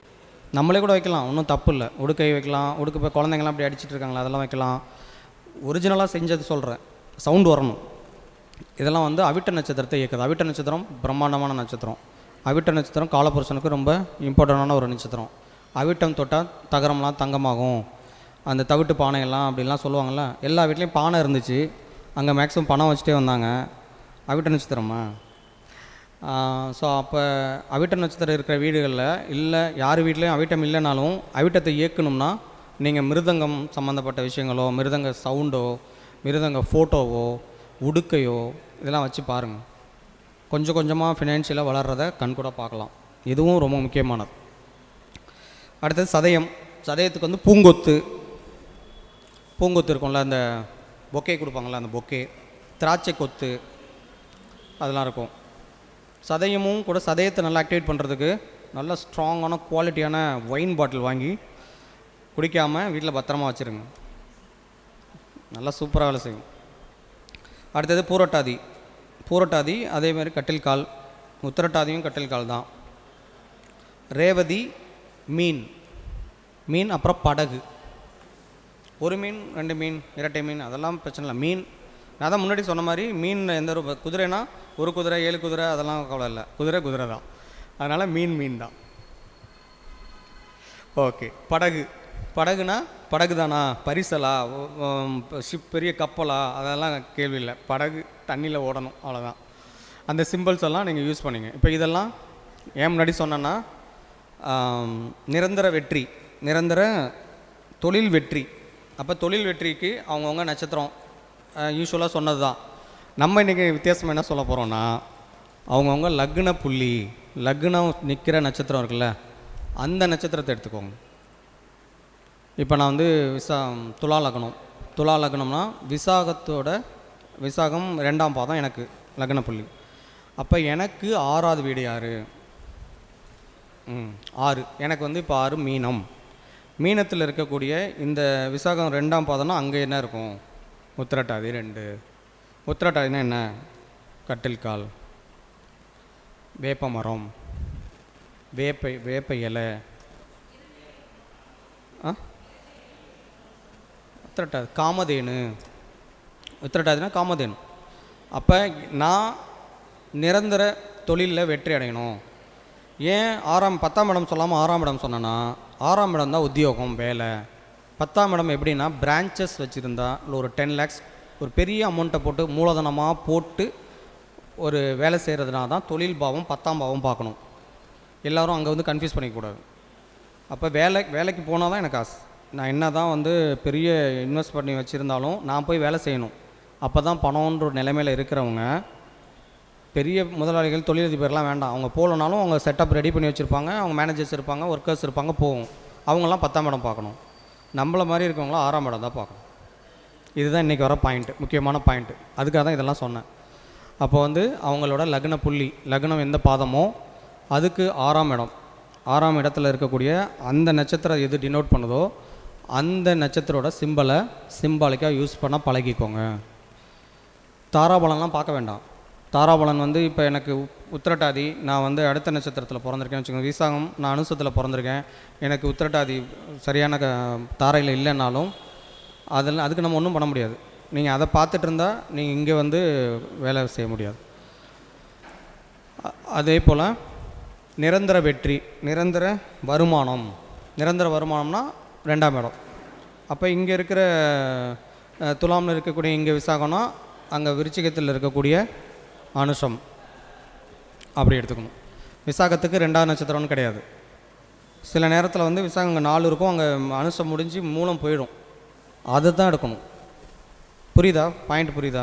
நம்மளே கூட வைக்கலாம், ஒன்றும் தப்பு இல்லை. உடுக்கை வைக்கலாம், போய் குழந்தைங்களாம் அப்படி அடிச்சிட்டு இருக்காங்களா, அதெல்லாம் வைக்கலாம். ஒரிஜினலாக செஞ்சது சொல்கிறேன், சவுண்டு வரணும். இதெல்லாம் வந்து அவிட்ட நட்சத்திரத்தை இயக்குது. அவிட்ட நட்சத்திரம் பிரம்மாண்டமான நட்சத்திரம். அவிட்ட நட்சத்திரம் காலபுருஷனுக்கு ரொம்ப இம்பார்ட்டண்டான ஒரு நட்சத்திரம். அவிட்டம் தொட்டால் தகரம்லாம் தங்கமாகும், அந்த தவிட்டு பானையெல்லாம் அப்படிலாம் சொல்லுவாங்கள்ல. எல்லா வீட்லேயும் பானை இருந்துச்சு, அங்கே மேக்ஸிமம் பணம் வச்சுட்டே வந்தாங்க. அவிட்ட நட்சத்திரமா? ஸோ அப்போ அவிட்ட நட்சத்திரம் இருக்கிற வீடுகளில் இல்லை, யார் வீட்லேயும் அவிட்டம் இல்லைனாலும் அவிட்டத்தை இயக்கணும்னா நீங்கள் மிருதங்கம் சம்மந்தப்பட்ட விஷயங்களோ, மிருதங்க சவுண்டோ, மிருதங்க ஃபோட்டோவோ, உடுக்கையோ இதெல்லாம் வச்சு பாருங்கள். கொஞ்சம் கொஞ்சமாக ஃபினான்ஷியலாக வளர்கிறத கண்கூட பார்க்கலாம். இதுவும் ரொம்ப முக்கியமானது. அடுத்தது சதயத்துக்கு வந்து பூங்கொத்து இருக்கும்ல, அந்த பொக்கே கொடுப்பாங்கள்ல, அந்த பொக்கே, திராட்சை கொத்து, அதெல்லாம் இருக்கும். சதயமும் கூட சதயத்தை நல்லா ஆக்டிவேட் பண்ணுறதுக்கு நல்ல ஸ்ட்ராங்கான குவாலிட்டியான ஒயின் பாட்டில் வாங்கி குடிக்காமல் வீட்டில் பத்திரமா வச்சுருங்க, நல்லா சூப்பராக வேலை செய்யும். அடுத்தது பூரட்டாதி அதேமாதிரி கட்டில்கால், உத்திரட்டாதியும் கட்டில்கால் தான். ரேவதி மீன், அப்புறம் படகு. ஒரு மீன், 2 மீன், இரட்டை மீன், அதெல்லாம் பிரச்சனை இல்லை. மீன், நான் தான் முன்னாடி சொன்ன மாதிரி மீன் எந்த ஒரு குதிரைனா ஒரு குதிரை 7 குதிரை அதெல்லாம் கவலை இல்லை, குதிரை தான். அதனால் மீன் தான். ஓகே. படகுனா படகு தானா, பரிசலா, பெரிய கப்பலா, அதெல்லாம் கேள்வி இல்லை. படகு தண்ணியில் ஓடணும், அவ்வளோதான். அந்த சிம்பிள்ஸ் எல்லாம் நீங்கள் யூஸ் பண்ணிங்க. இப்போ இதெல்லாம் ஏன் முன்னாடி சொன்னேன்னா, நிரந்தர தொழில் வெற்றி. அப்போ தொழில் வெற்றிக்கு அவங்கவுங்க நட்சத்திரம் யூஸ்வலாக சொன்னது தான். நம்ம இன்றைக்கி வித்தியாசம் என்ன சொல்ல போகிறோன்னா, அவங்கவுங்க லக்னம் நிற்கிற நட்சத்திரம் இருக்குல்ல, அந்த நட்சத்திரத்தை எடுத்துக்கோங்க. இப்போ நான் வந்து துலா லக்னம்னா விசாகம் 2ஆம் பாதம் எனக்கு லக்ன புள்ளி. அப்போ எனக்கு 6வது வீடு யார்? 6. எனக்கு வந்து இப்போ 6 மீனத்தில் இருக்கக்கூடிய இந்த விசாகம் 2ஆம் பாதம்னா அங்கே என்ன இருக்கும்? உத்திரட்டாதி 2. உத்திரட்டாதினா என்ன? கட்டில் கால், வேப்ப மரம், வேப்ப இலை. உத்திரட்டாதி காமதேனு. உத்திரட்டாதினா காமதேனு. அப்போ நான் நிரந்தர தொழிலில் வெற்றி அடையணும். ஏன் 10ஆம் இடம் சொல்லாமல் 6ஆம் இடம் சொன்னேன்னா, 6ஆம் இடம் தான் உத்தியோகம், வேலை. 10ஆம் இடம் எப்படின்னா பிரான்ச்சஸ் வச்சுருந்தா இல்லை ஒரு 10 lakhs ஒரு பெரிய அமௌண்ட்டை போட்டு மூலதனமாக போட்டு ஒரு வேலை செய்கிறதுனா தான் தொழில் பாவம் 10ஆம் பாவம் பார்க்கணும். எல்லோரும் அங்கே வந்து கன்ஃபியூஸ் பண்ணிக்கக்கூடாது. அப்போ வேலைக்கு போனால் தான் எனக்கு ஆசை. நான் என்ன தான் வந்து பெரிய இன்வெஸ்ட் பண்ணி வச்சுருந்தாலும் நான் போய் வேலை செய்யணும். அப்போ தான் பணம்ன்ற ஒரு நிலைமையில் இருக்கிறவங்க, பெரிய முதலாளிகள், தொழிலதிபர்லாம் வேண்டாம். அவங்க போகலனாலும் அவங்க செட்டப் ரெடி பண்ணி வச்சுருப்பாங்க, அவங்க மேனேஜர்ஸ் இருப்பாங்க, ஒர்க்கர்ஸ் இருப்பாங்க, போகும். அவங்களாம் 10ஆம் இடம் பார்க்கணும். நம்மள மாதிரி இருக்கவங்களாம் 6ஆம் இடம் தான் பார்க்கணும். இதுதான் இன்றைக்கி வர பாயிண்ட்டு, முக்கியமான பாயிண்ட்டு. அதுக்காக தான் இதெல்லாம் சொன்னேன். அப்போ வந்து அவங்களோட லக்ன புள்ளி, லக்னம் எந்த பாதமோ அதுக்கு 6ஆம் இடம், 6ஆம் இடத்துல இருக்கக்கூடிய அந்த நட்சத்திரம் எது டினோட் பண்ணுதோ அந்த நட்சத்திரோட சிம்பாலிக்காக யூஸ் பண்ண பழகிக்கோங்க. தாராபலன்லாம் பார்க்க வேண்டாம். தாராபலன் வந்து இப்போ எனக்கு உத்திரட்டாதி, நான் வந்து அடுத்த நட்சத்திரத்தில் பிறந்திருக்கேன்னு வச்சுக்கோங்க. விசாகம் நான் அனுசத்தில் பிறந்திருக்கேன், எனக்கு உத்திரட்டாதி சரியான தாரையில் இல்லைன்னாலும் அதுக்கு நம்ம ஒன்றும் பண்ண முடியாது. நீங்கள் அதை பார்த்துட்டு இருந்தால் நீங்கள் இங்கே வந்து வேலை செய்ய முடியாது. அதே போல் நிரந்தர வெற்றி, நிரந்தர வருமானம். நிரந்தர வருமானம்னா 2ஆம் இடம். அப்போ இங்கே இருக்கிற துலாமில் இருக்கக்கூடிய இங்கே விசாகம்னா அங்கே விருச்சிகத்தில் இருக்கக்கூடிய அனுஷம் அப்படி எடுத்துக்கணும். விசாகத்துக்கு 2ஆவது நட்சத்திரம்னு கிடையாது. சில நேரத்தில் வந்து விசாகம் அங்கே 4 இருக்கும், அங்கே அனுஷம் முடிஞ்சு மூலம் போயிடும். அதை தான் எடுக்கணும். புரியுதா? பாயிண்ட் புரியுதா?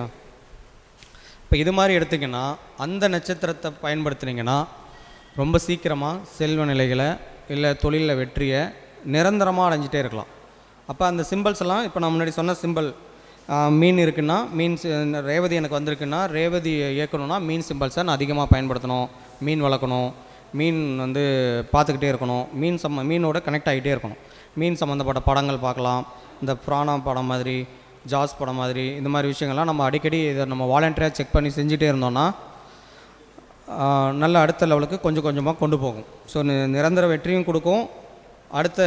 இப்போ இது மாதிரி எடுத்திங்கன்னா அந்த நட்சத்திரத்தை பயன்படுத்துனீங்கன்னா ரொம்ப சீக்கிரமாக செல்வ நிலைகளை இல்லை தொழிலில் வெற்றியை நிரந்தரமாக அடைஞ்சிட்டே இருக்கலாம். அப்போ அந்த சிம்பிள்ஸ் எல்லாம் இப்போ நான் முன்னாடி சொன்ன சிம்பிள், மீன் இருக்குன்னா மீன், ரேவதி எனக்கு வந்திருக்குன்னா ரேவதி இயக்கணும்னா மீன் சிம்பிள்ஸை நான் அதிகமாக பயன்படுத்தணும். மீன் வளர்க்கணும், மீன் வந்து பார்த்துக்கிட்டே இருக்கணும், மீனோட கனெக்ட் ஆகிட்டே இருக்கணும். மீன் சம்மந்தப்பட்ட படங்கள் பார்க்கலாம். இந்த பிராணா படம் மாதிரி, ஜாஸ் படம் மாதிரி, இந்த மாதிரி விஷயங்கள்லாம் நம்ம அடிக்கடி இதை நம்ம வாலண்டியராக செக் பண்ணி செஞ்சுட்டே இருந்தோம்னா நல்ல அடுத்த லெவலுக்கு கொஞ்சம் கொஞ்சமாக கொண்டு போகும். ஸோ நிரந்தர வெற்றியும் கொடுக்கும், அடுத்த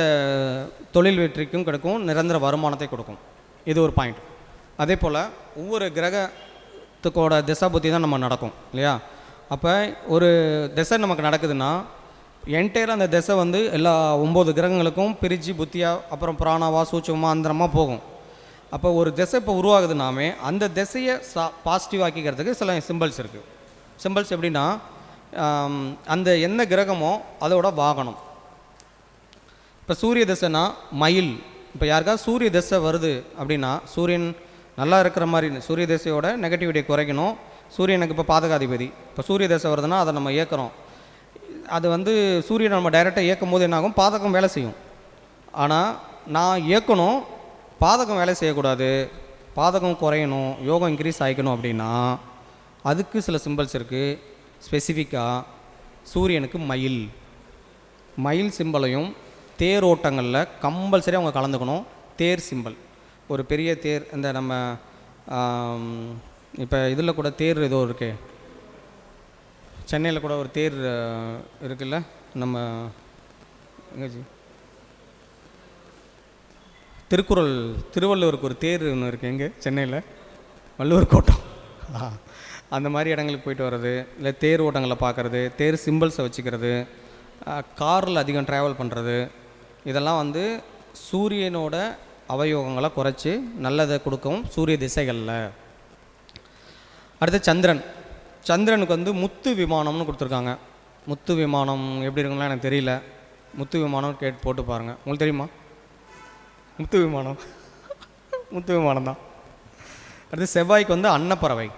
தொழில் வெற்றிக்கும் கிடைக்கும், நிரந்தர வருமானத்தை கொடுக்கும். இது ஒரு பாயிண்ட். அதே போல் ஒவ்வொரு கிரகத்துக்கோட திசை புத்தி தான் நம்ம நடக்கும் இல்லையா? அப்போ ஒரு திசை நமக்கு நடக்குதுன்னா என்டையராக அந்த திசை வந்து எல்லா 9 கிரகங்களுக்கும் பிரித்து புத்தியாக அப்புறம் பிராணாவா சூட்சமாக அந்தரமாக போகும். அப்போ ஒரு திசை இப்போ உருவாகுதுனாமே அந்த திசையை பாசிட்டிவ் ஆக்கிக்கிறதுக்கு சில சிம்பிள்ஸ் இருக்குது. சிம்பிள்ஸ் எப்படின்னா அந்த என்ன கிரகமோ அதோட வாகனம். இப்போ சூரிய திசைனா மயில். இப்போ யாருக்காவது சூரிய திசை வருது அப்படின்னா, சூரியன் நல்லா இருக்கிற மாதிரி சூரிய திசையோட நெகட்டிவிட்டியை குறைக்கணும். சூரியனுக்கு இப்போ பாதகாதிபதி, இப்போ சூரிய திசை வருதுன்னா அதை நம்ம இயக்கிறோம். அது வந்து சூரியனை நம்ம டைரெக்டாக இயக்கும் போது என்னாகும், பாதகம் வேலை செய்யும். ஆனால் நான் இயக்கணும், பாதகம் வேலை செய்யக்கூடாது, பாதகம் குறையணும், யோகம் இன்க்ரீஸ் ஆகிக்கணும் அப்படின்னா அதுக்கு சில சிம்பிள்ஸ் இருக்குது. ஸ்பெசிஃபிக்காக சூரியனுக்கு மயில் சிம்பலையும் தேரோட்டங்களில் கம்பல்சரி அவங்க கலந்துக்கணும். தேர் சிம்பல், ஒரு பெரிய தேர், இந்த நம்ம இப்போ இதில் கூட தேர் ஏதோ இருக்கே, சென்னையில் கூட ஒரு தேர் இருக்குல்ல, நம்ம எங்கேஜி திருவள்ளுவருக்கு ஒரு தேர் ஒன்று இருக்குது எங்கே சென்னையில், வள்ளுவர் கோட்டம். அந்த மாதிரி இடங்களுக்கு போயிட்டு வர்றது, இல்லை தேர் ஓட்டங்களை பார்க்குறது, தேர் சிம்பிள்ஸை வச்சுக்கிறது, காரில் அதிகம் ட்ராவல் பண்ணுறது, இதெல்லாம் வந்து சூரியனோட அவயோகங்களை குறைச்சி நல்லதை கொடுக்கும் சூரிய திசைகளில். அடுத்து சந்திரனுக்கு வந்து முத்து விமானம்னு கொடுத்துருக்காங்க. முத்து விமானம் எப்படி இருக்குங்களா எனக்கு தெரியல. முத்து விமானம் போட்டு பாருங்கள், உங்களுக்கு தெரியுமா? முத்து விமானம் தான். அடுத்து செவ்வாய்க்கு வந்து அன்னப்பறவை.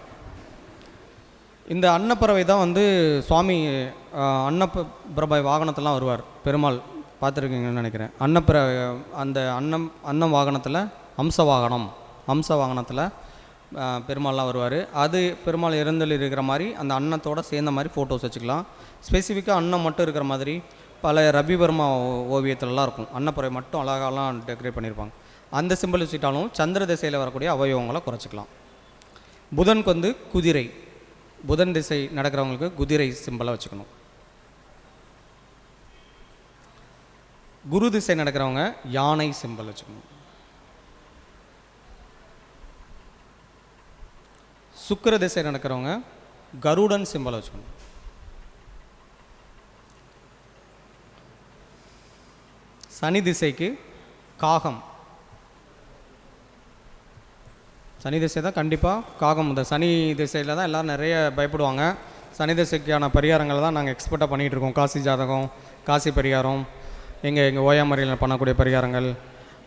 இந்த அன்னப்பறவை தான் வந்து சுவாமி அன்னப்பிரபை வாகனத்தெல்லாம் வருவார் பெருமாள், பார்த்துருக்கீங்கன்னு நினைக்கிறேன். அந்த அன்னம் வாகனத்தில் அம்ச வாகனத்தில் பெருமாள்லாம் வருவார். அது பெருமாள் இறந்தல் இருக்கிற மாதிரி அந்த அன்னத்தோடு சேர்ந்த மாதிரி ஃபோட்டோஸ் வச்சுக்கலாம். ஸ்பெசிஃபிக்காக அன்னம் மட்டும் இருக்கிற மாதிரி பல ரவிவர்மா ஓவியத்திலலாம் இருக்கும். அன்னப்பறவை மட்டும் அழகாலாம் டெக்கரேட் பண்ணியிருப்பாங்க. அந்த சிம்பிள் வச்சுக்கிட்டாலும் சந்திர திசையில் வரக்கூடிய அவயவங்களை குறைச்சிக்கலாம். புதனுக்கு வந்து குதிரை, புதன் திசை நடக்கிறவங்களுக்கு குதிரை சிம்பலை வச்சுக்கணும். குரு திசை நடக்கிறவங்க யானை சிம்பல் வச்சுக்கணும். சுக்கிர திசை நடக்கிறவங்க கருடன் சிம்பல் வச்சுக்கணும். சனி திசைக்கு காகம், சனி திசை தான் கண்டிப்பாக காகம். இந்த சனி திசையில் தான் எல்லோரும் நிறைய பயப்படுவாங்க. சனி திசைக்கான பரிகாரங்கள் தான் நாங்கள் எக்ஸ்பர்ட்டாக பண்ணிகிட்ருக்கோம். காசி ஜாதகம், காசி பரிகாரம், எங்கள் ஓயாமரியில் பண்ணக்கூடிய பரிகாரங்கள்.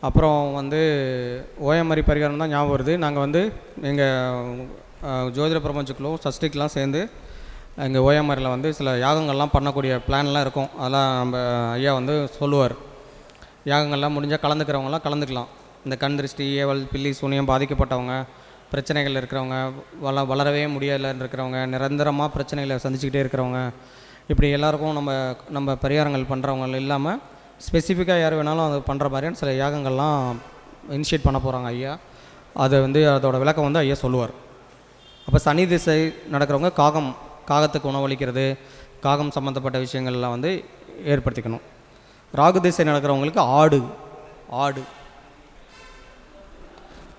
அப்புறம் வந்து ஓயாமரி பரிகாரம் தான் ஞாபகம் வருது. நாங்கள் வந்து எங்கள் ஜோதிட பிரபஞ்சக்குழுவும் சஷ்டிக்கெலாம் சேர்ந்து எங்கள் ஓயாமரியில் வந்து சில யாகங்கள்லாம் பண்ணக்கூடிய பிளான்லாம் இருக்கும். அதெல்லாம் நம்ம ஐயா வந்து சொல்லுவார். யாகங்கள்லாம் முடிஞ்சால் கலந்துக்கிறவங்களாம் கலந்துக்கலாம். இந்த கண் திருஷ்டி, ஏவல், பில்லி, சூனியம் பாதிக்கப்பட்டவங்க, பிரச்சனைகள் இருக்கிறவங்க, வளரவே முடியலைன்னு இருக்கிறவங்க, நிரந்தரமாக பிரச்சனைகளை சந்திச்சுக்கிட்டே இருக்கிறவங்க, இப்படி எல்லாருக்கும் நம்ம பரிகாரங்கள் பண்ணுறவங்க இல்லாமல் ஸ்பெசிஃபிக்காக யார் வேணாலும் அது பண்ணுற மாதிரியான சில யாகங்கள்லாம் இனிஷியேட் பண்ண போகிறாங்க ஐயா. அதை வந்து அதோட விளக்கம் வந்து ஐயா சொல்லுவார். அப்போ சனி திசை நடக்கிறவங்க காகத்துக்கு உணவளிக்கிறது, காகம் சம்மந்தப்பட்ட விஷயங்கள்லாம் வந்து ஏற்படுத்திக்கணும். ராகு திசை நடக்கிறவங்களுக்கு ஆடு.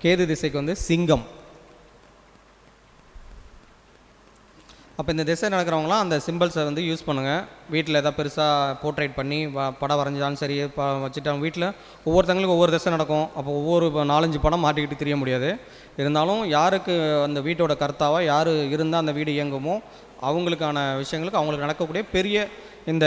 கேது திசைக்கு வந்து சிங்கம். அப்போ இந்த திசை நடக்கிறவங்களாம் அந்த சிம்பிள்ஸை வந்து யூஸ் பண்ணுங்கள். வீட்டில் எதாவது பெருசாக போர்ட்ரேட் பண்ணி படம் வரைஞ்சாலும் சரி, வச்சுட்டாலும் வீட்டில் ஒவ்வொருத்தங்களுக்கும் ஒவ்வொரு திசை நடக்கும். அப்போ ஒவ்வொரு 4-5 படம் மாட்டிக்கிட்டு தெரிய முடியாது. இருந்தாலும் யாருக்கு அந்த வீட்டோட கர்த்தாவாக யார் இருந்தால் அந்த வீடு இயங்குமோ அவங்களுக்கான விஷயங்களுக்கு அவங்களுக்கு நடக்கக்கூடிய பெரிய இந்த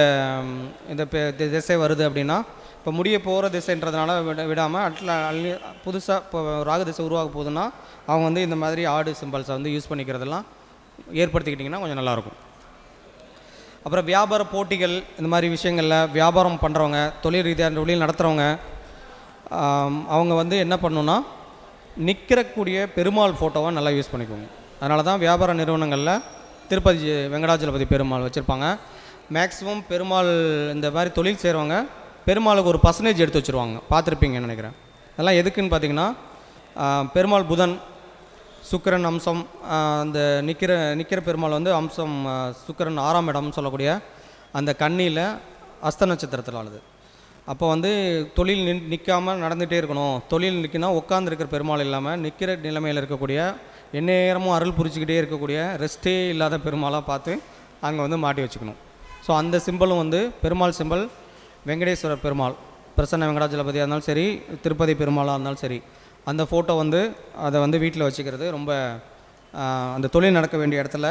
திசை வருது அப்படின்னா, இப்போ முடிய போகிற திசைன்றதுனால விடாமல் புதுசாக இப்போ ராகு திசை உருவாக போகுதுன்னா அவங்க வந்து இந்த மாதிரி ஆடு சிம்பிள்ஸை வந்து யூஸ் பண்ணிக்கிறதெல்லாம் ஏற்படுத்திக்கிட்டிங்கன்னா கொஞ்சம் நல்லாயிருக்கும். அப்புறம் வியாபார போட்டிகள், இந்த மாதிரி விஷயங்களில் வியாபாரம் பண்ணுறவங்க, தொழில் ரீதியாக தொழில் நடத்துகிறவங்க, அவங்க வந்து என்ன பண்ணணுன்னா நிற்கிறக்கூடிய பெருமாள் ஃபோட்டோவை நல்லா யூஸ் பண்ணிக்கோங்க. அதனால தான் வியாபார நிறுவனங்களில் திருப்பதி வெங்கடாஜலபதி பெருமாள் வச்சுருப்பாங்க. மேக்ஸிமம் பெருமாள் இந்த மாதிரி தொழில் செய்கிறவங்க பெருமாளுக்கு ஒரு பர்சன்டேஜ் எடுத்து வச்சுருவாங்க. பார்த்துருப்பீங்கன்னு நினைக்கிறேன். அதெல்லாம் எதுக்குன்னு பார்த்தீங்கன்னா, பெருமாள் புதன், சுக்கிரன் அம்சம், அந்த நிற்கிற பெருமாள் வந்து அம்சம் சுக்கிரன் 6ஆம் இடம்னு சொல்லக்கூடிய அந்த கன்னியில் அஸ்த நட்சத்திரத்தில் ஆளுது. அப்போ வந்து தொழில் நிற்காமல் நடந்துகிட்டே இருக்கணும். தொழில் நிற்கினா உட்காந்துருக்கிற பெருமாள் இல்லாமல் நிற்கிற நிலைமையில் இருக்கக்கூடிய, எந்நேரமும் அருள் புரிச்சிக்கிட்டே இருக்கக்கூடிய, ரெஸ்ட்டே இல்லாத பெருமாளாக பார்த்து அங்கே வந்து மாட்டி வச்சுக்கணும். ஸோ அந்த சிம்பிளும் வந்து பெருமாள் சிம்பிள் வெங்கடேஸ்வரர் பெருமாள், பிரசன்ன வெங்கடாஜலபதியாக இருந்தாலும் சரி, திருப்பதி பெருமாளாக இருந்தாலும் சரி, அந்த ஃபோட்டோ வந்து அதை வந்து வீட்டில் வச்சுக்கிறது ரொம்ப அந்த தொழில் நடக்க வேண்டிய இடத்துல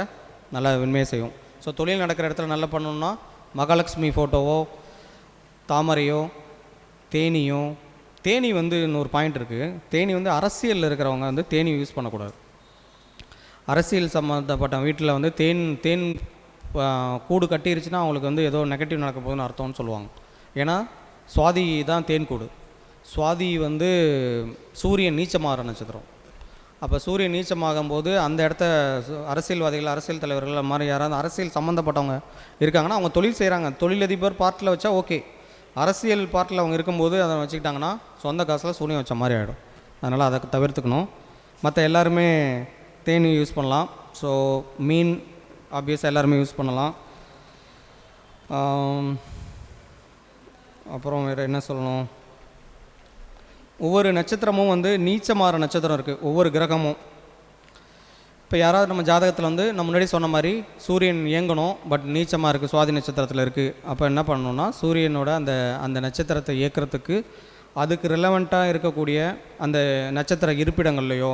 நல்லா உண்மையை செய்யும். ஸோ தொழில் நடக்கிற இடத்துல நல்லா பண்ணணுன்னா மகாலட்சுமி ஃபோட்டோவோ, தாமரையோ, தேனி வந்து இன்னொரு பாயிண்ட் இருக்குது. தேனி வந்து அரசியலில் இருக்கிறவங்க வந்து தேனி யூஸ் பண்ணக்கூடாது. அரசியல் சம்மந்தப்பட்ட வீட்டில் வந்து தேன் கூடு கட்டிருச்சுன்னா அவங்களுக்கு வந்து ஏதோ நெகட்டிவ் நடக்க போகுதுன்னு அர்த்தம்னு சொல்லுவாங்க. ஏன்னா சுவாதி தான் தேன் கூடு. சுவாதி வந்து சூரியன் நீச்சமாகிற நட்சத்திரம். அப்போ சூரியன் நீச்சமாகும்போது அந்த இடத்த அரசியல்வாதிகள், அரசியல் தலைவர்கள் மாதிரி யாராவது அரசியல் சம்மந்தப்பட்டவங்க இருக்காங்கன்னா அவங்க தொழில் செய்கிறாங்க, தொழிலதிபர் பார்ட்டில் வச்சா ஓகே. அரசியல் பார்ட்டில் அவங்க இருக்கும்போது அதை வச்சுக்கிட்டாங்கன்னா சொந்த காசில் சூரியன் வச்ச மாதிரி ஆகிடும். அதனால் அதை தவிர்த்துக்கணும். மற்ற எல்லாருமே தேனி யூஸ் பண்ணலாம். ஸோ மீன் ஆப்வியஸாக எல்லாருமே யூஸ் பண்ணலாம். அப்புறம் வேறு என்ன சொல்லணும், ஒவ்வொரு நட்சத்திரமும் வந்து நீச்சமாகிற நட்சத்திரம் இருக்குது, ஒவ்வொரு கிரகமும். இப்போ யாராவது நம்ம ஜாதகத்தில் வந்து நம்ம முன்னாடி சொன்ன மாதிரி சூரியன் இயங்கணும், பட் நீச்சமாக இருக்குது, சுவாதி நட்சத்திரத்தில் இருக்குது. அப்போ என்ன பண்ணணுன்னா சூரியனோட அந்த நட்சத்திரத்தை இயக்கிறதுக்கு அதுக்கு ரிலவெண்ட்டாக இருக்கக்கூடிய அந்த நட்சத்திர இருப்பிடங்கள்லையோ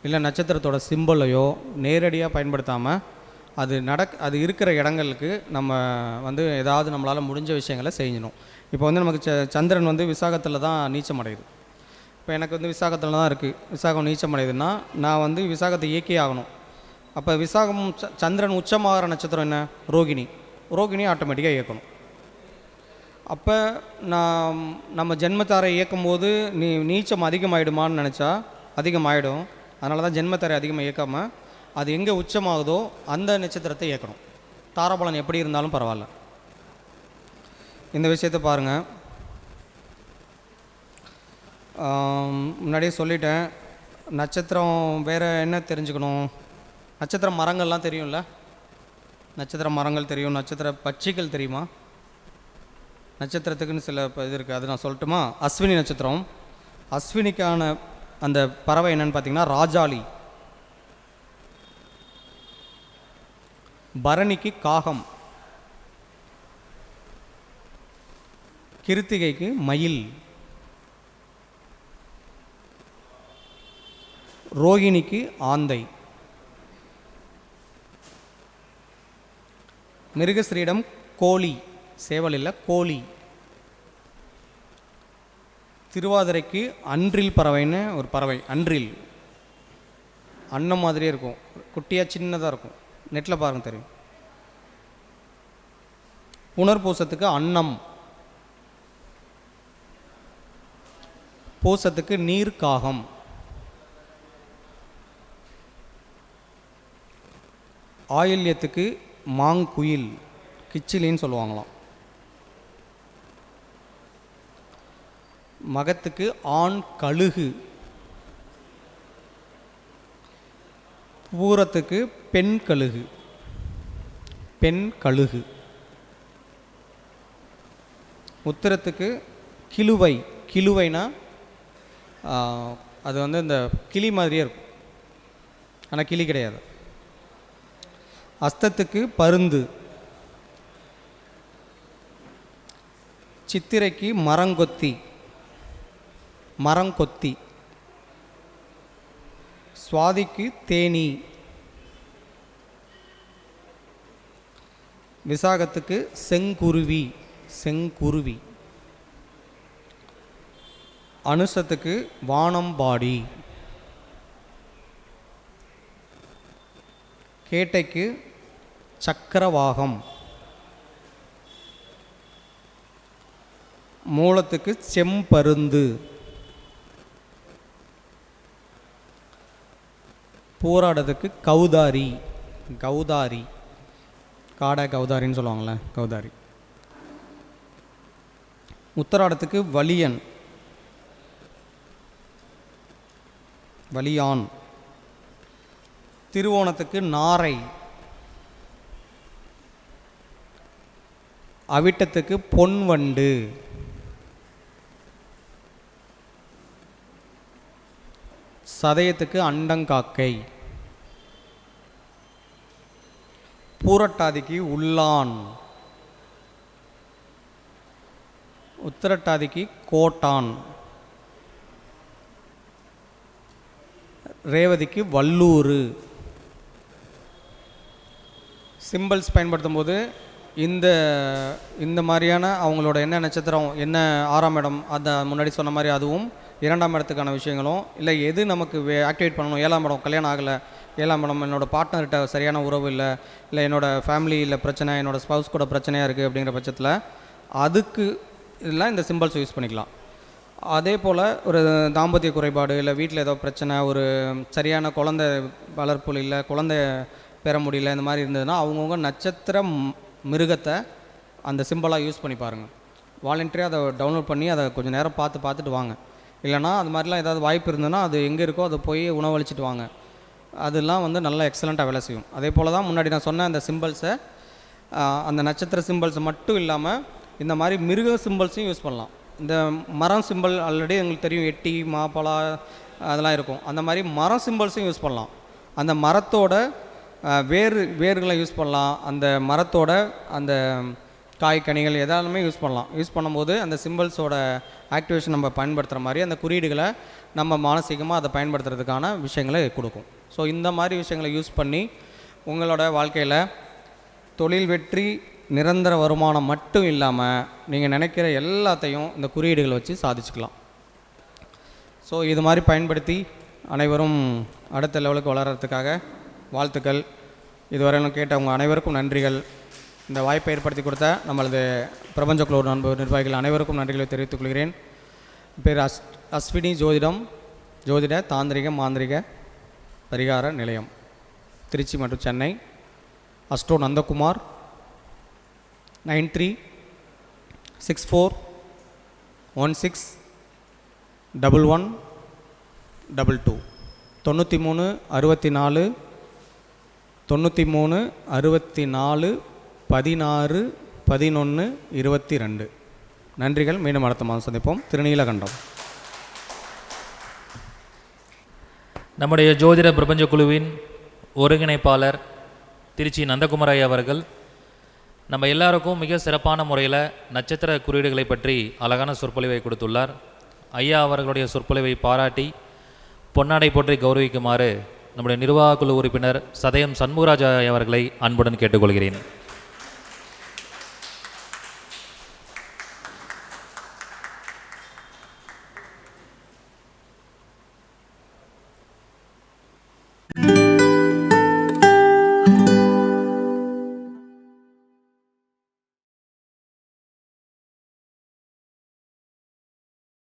இல்லை நட்சத்திரத்தோட சிம்பிளையோ நேரடியாக பயன்படுத்தாமல் அது இருக்கிற இடங்களுக்கு நம்ம வந்து ஏதாவது நம்மளால் முடிஞ்ச விஷயங்களை செய்யணும். இப்போ வந்து நமக்கு சந்திரன் வந்து விசாகத்தில் தான் நீச்சம் அடையுது. இப்போ எனக்கு வந்து விசாகத்தில் தான் இருக்குது, விசாகம் நீச்சம் அடையுதுன்னா நான் வந்து விசாகத்தை இயக்கி ஆகணும். அப்போ விசாகம் சந்திரன் உச்சமாகிற நட்சத்திரம் என்ன, ரோகிணி ஆட்டோமேட்டிக்காக இயக்கணும். அப்போ நம்ம ஜென்மத்தாரை இயக்கும் போது நீச்சம் அதிகமாகிடுமான்னு நினச்சா அதிகமாகிடும். அதனால தான் ஜென்மத்தாரை அதிகமாக இயக்காமல் அது எங்கே உச்சமாகுதோ அந்த நட்சத்திரத்தை இயக்கணும். தாராபலன் எப்படி இருந்தாலும் பரவாயில்ல. இந்த விஷயத்தை பாருங்கள். முன்னாடியே சொல்லிட்டேன். நட்சத்திரம் வேறு என்ன தெரிஞ்சுக்கணும், நட்சத்திர மரங்கள்லாம் தெரியும்ல, நட்சத்திர மரங்கள் தெரியும், நட்சத்திர பட்சிகள் தெரியுமா? நட்சத்திரத்துக்குன்னு சில இது இருக்குது, அது நான் சொல்லட்டுமா? அஸ்வினி நட்சத்திரம், அஸ்வினிக்கான அந்த பறவை என்னன்னு பார்த்தீங்கன்னா ராஜாளி. பரணிக்கு காகம், கிருத்திகைக்கு மயில், ரோகிணிக்கு ஆந்தை, மிருகஸ்ரீடம் கோழி, சேவல் இல்லை கோழி, திருவாதிரைக்கு அன்றில் பறவைன்னு ஒரு பறவை, அன்றில் அன்னம் மாதிரியே இருக்கும், குட்டியாக சின்னதாக இருக்கும், நெட்டில் பாருங்க தெரியும். புனர்பூசத்துக்கு அன்னம், பூசத்துக்கு நீர்க்காகம், ஆயில்யத்துக்கு மாங்குயில், கிச்சிலின்னு சொல்லுவாங்களாம். மகத்துக்கு ஆண் கழுகு, பூரத்துக்கு பெண் கழுகு, பெண் கழுகு, உத்திரத்துக்கு கிழுவை, கிழுவைனா அது வந்து இந்த கிளி மாதிரியே இருக்கும், ஆனால் கிளி கிடையாது. அஸ்தத்துக்கு பருந்து, சித்திரைக்கு மரங்கொத்தி, மரங்கொத்தி, சுவாதிக்கு தேனி, விசாகத்துக்கு செங்குருவி, செங்குருவி, அனுசத்துக்கு வானம்பாடி, கேட்டைக்கு சக்கரவாகம், மூலத்துக்கு செம்பருந்து, பூராடத்துக்கு கௌதாரி, கௌதாரி, காடை கௌதாரின்னு சொல்லுவாங்களே கௌதாரி, உத்தராடத்துக்கு வலியன், வலியான், திருவோணத்துக்கு நாரை, அவிட்டத்துக்கு பொன்வண்டு, சதயத்துக்கு அண்டங்காக்கை, பூரட்டாதிக்கு உள்ளான், உத்திரட்டாதிக்கு கோட்டான், ரேவதிக்கு வல்லூர். சிம்பிள்ஸ் பயன்படுத்தும் போது இந்த இந்த மாதிரியான அவங்களோட என்ன நட்சத்திரம், என்ன 6ஆம் இடம், அதை முன்னாடி சொன்ன மாதிரி அதுவும் 2ஆம் இடத்துக்கான விஷயங்களும், இல்லை எது நமக்கு ஆக்டிவேட் பண்ணணும், 7ஆம் இடம் கல்யாணம் ஆகலை, 7ஆம் இடம் என்னோடய பார்ட்னர்கிட்ட சரியான உறவு இல்லை, இல்லை என்னோடய ஃபேமிலியில் பிரச்சனை, என்னோடய ஸ்பவுஸ் கூட பிரச்சனையாக இருக்குது அப்படிங்கிற பட்சத்தில் அதுக்கு இதெல்லாம் இந்த சிம்பிள்ஸ் யூஸ் பண்ணிக்கலாம். அதே போல் ஒரு தாம்பத்திய குறைபாடு, இல்லை வீட்டில் ஏதோ பிரச்சனை, ஒரு சரியான குழந்தை வளர்ப்பு இல்லை, குழந்தை பெற முடியல, இந்த மாதிரி இருந்ததுன்னா அவங்கவுங்க நட்சத்திர மிருகத்தை அந்த சிம்பிளாக யூஸ் பண்ணி பாருங்கள். வாலண்டரியாக அதை டவுன்லோட் பண்ணி அதை கொஞ்சம் நேரம் பார்த்துட்டு வாங்க. இல்லைனா அது மாதிரிலாம் ஏதாவது வாய்ப்பு இருந்ததுன்னா அது எங்கே இருக்கோ அதை போய் உணவளிச்சிட்டு வாங்க. அதெல்லாம் வந்து நல்லா எக்ஸலண்ட்டாக வேலை செய்யும். அதே போல் தான் முன்னாடி நான் சொன்ன அந்த சிம்பிள்ஸை, அந்த நட்சத்திர சிம்பிள்ஸை மட்டும் இல்லாமல் இந்த மாதிரி மிருக சிம்பிள்ஸையும் யூஸ் பண்ணலாம். இந்த மரம் சிம்பிள் ஆல்ரெடி எங்களுக்கு தெரியும், எட்டி மாப்பழா அதெல்லாம் இருக்கும். அந்த மாதிரி மரம் சிம்பிள்ஸையும் யூஸ் பண்ணலாம். அந்த மரத்தோட வேர்களை யூஸ் பண்ணலாம், அந்த மரத்தோட அந்த காய்கனிகள் எதாலுமே யூஸ் பண்ணலாம். யூஸ் பண்ணும்போது அந்த சிம்பிள்ஸோட ஆக்டிவேஷன் நம்ம பயன்படுத்துகிற மாதிரி அந்த குறியீடுகளை நம்ம மானசீகமாக அதை பயன்படுத்துறதுக்கான விஷயங்களை கொடுக்கும். ஸோ இந்த மாதிரி விஷயங்களை யூஸ் பண்ணி உங்களோட வாழ்க்கையில் தொழில் வெற்றி, நிரந்தர வருமானம் மட்டும் இல்லாமல் நீங்கள் நினைக்கிற எல்லாத்தையும் இந்த குறியீடுகளை வச்சு சாதிச்சுக்கலாம். ஸோ இது மாதிரி பயன்படுத்தி அனைவரும் அடுத்த லெவலுக்கு வளர்கிறதுக்காக வாழ்த்துக்கள். இதுவரையிலும் கேட்டவங்க அனைவருக்கும் நன்றிகள். இந்த வாய்ப்பை ஏற்படுத்தி கொடுத்த நம்மளது பிரபஞ்ச குளோர் நிர்வாகிகள் அனைவருக்கும் நன்றிகளை தெரிவித்துக் கொள்கிறேன். பேர் அஸ்வினி ஜோதிடம், ஜோதிட தாந்திரிக மாந்திரிக பரிகார நிலையம், திருச்சி மற்றும் சென்னை. அஸ்ட்ரோ நந்தகுமார், 9364161122 93 64 93 64 16 11 22. நன்றிகள். மீண்டும் அடுத்த மாதம் சந்திப்போம். திருநீலகண்டம். நம்முடைய ஜோதிட பிரபஞ்ச குழுவின் ஒருங்கிணைப்பாளர் திருச்சி நந்தகுமார் அவர்கள் நம்ம எல்லாருக்கும் மிக சிறப்பான முறையில் நட்சத்திர குறியீடுகளை பற்றி அழகான சொற்பொழிவை கொடுத்துள்ளார். ஐயா அவர்களுடைய சொற்பொழிவை பாராட்டி பொன்னாடை போற்றி கௌரவிக்குமாறு நம்முடைய நிர்வாக குழு உறுப்பினர் சதயம் சண்முகராஜா அவர்களை அன்புடன் கேட்டுக்கொள்கிறேன்.